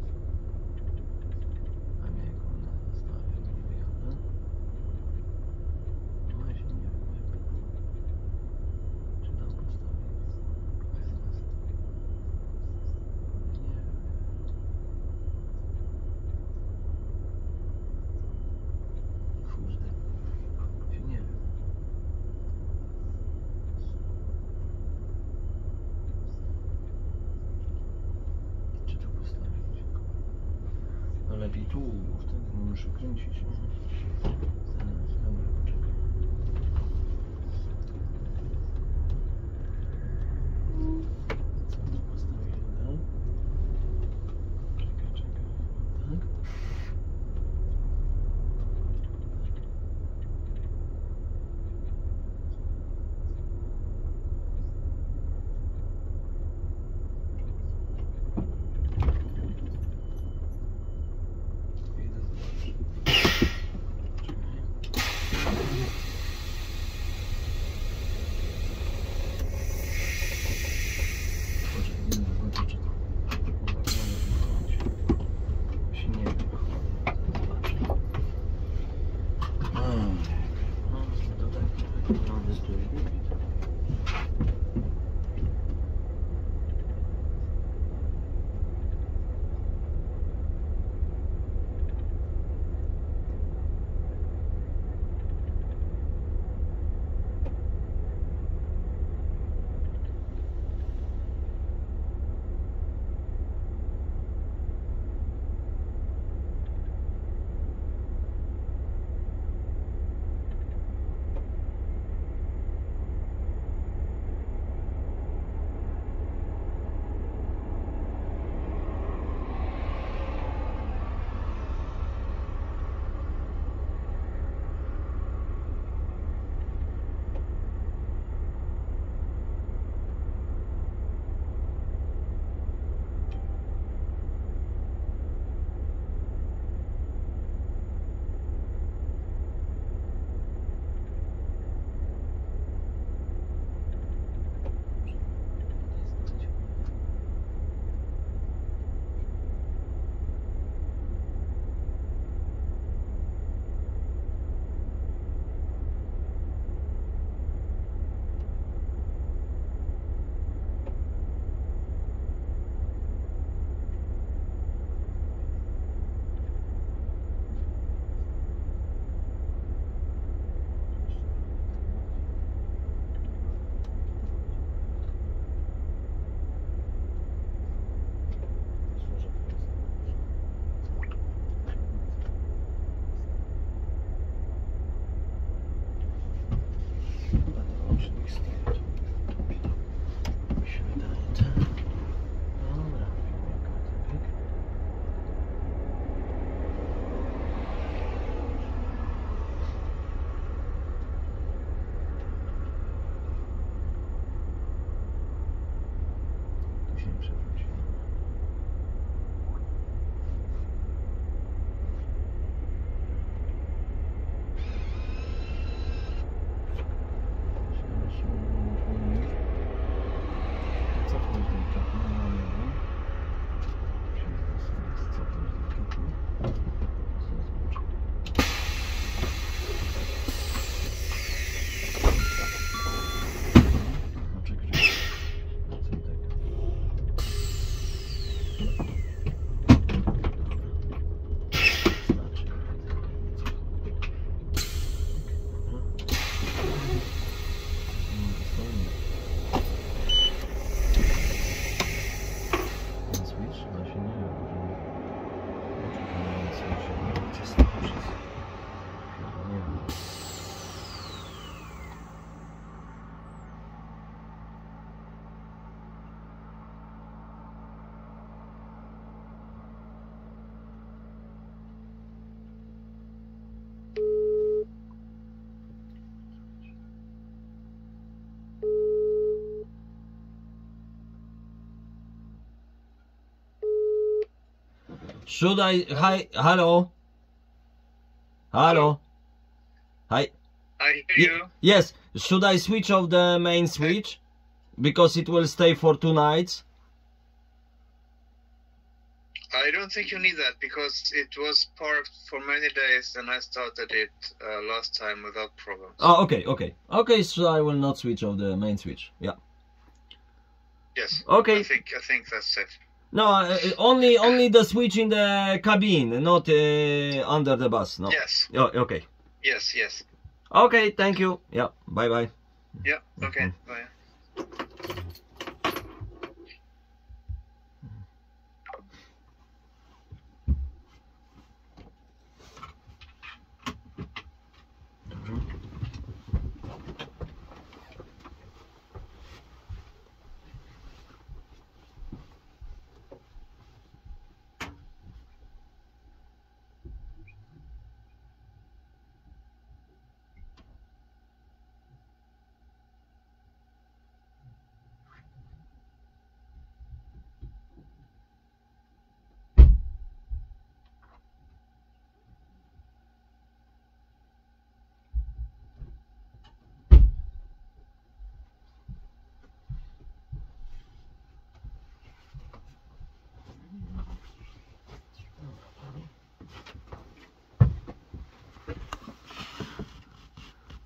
A nie, jak ona zostawię, nie wyjadę. No właśnie nie wiem, czy tam postawić. Nie wiem. Kurde, się nie wiem. Czy tu postawić? No lepiej tu, bo wtedy nie muszę kręcić. Dobra, poczekaj. Co tu postawić? Czekaj. Tak? Idę zobaczyć. Poczekaj, nie zobaczę czego. Się nie wiem. Zobaczę. No, tutaj mamy stój. Should I, hi, hello? Hello? Hi. I hear you. Yes, should I switch off the main switch? Because it will stay for 2 nights. I don't think you need that because it was parked for many days and I started it last time without problems. Oh, okay, so I will not switch off the main switch. Yeah. Yes. Okay. I think that's safe. No, only the switch in the cabin, not under the bus. No. Yes. Oh, okay. Yes. Okay, thank you. Yeah. Bye. Yeah. Okay. Bye.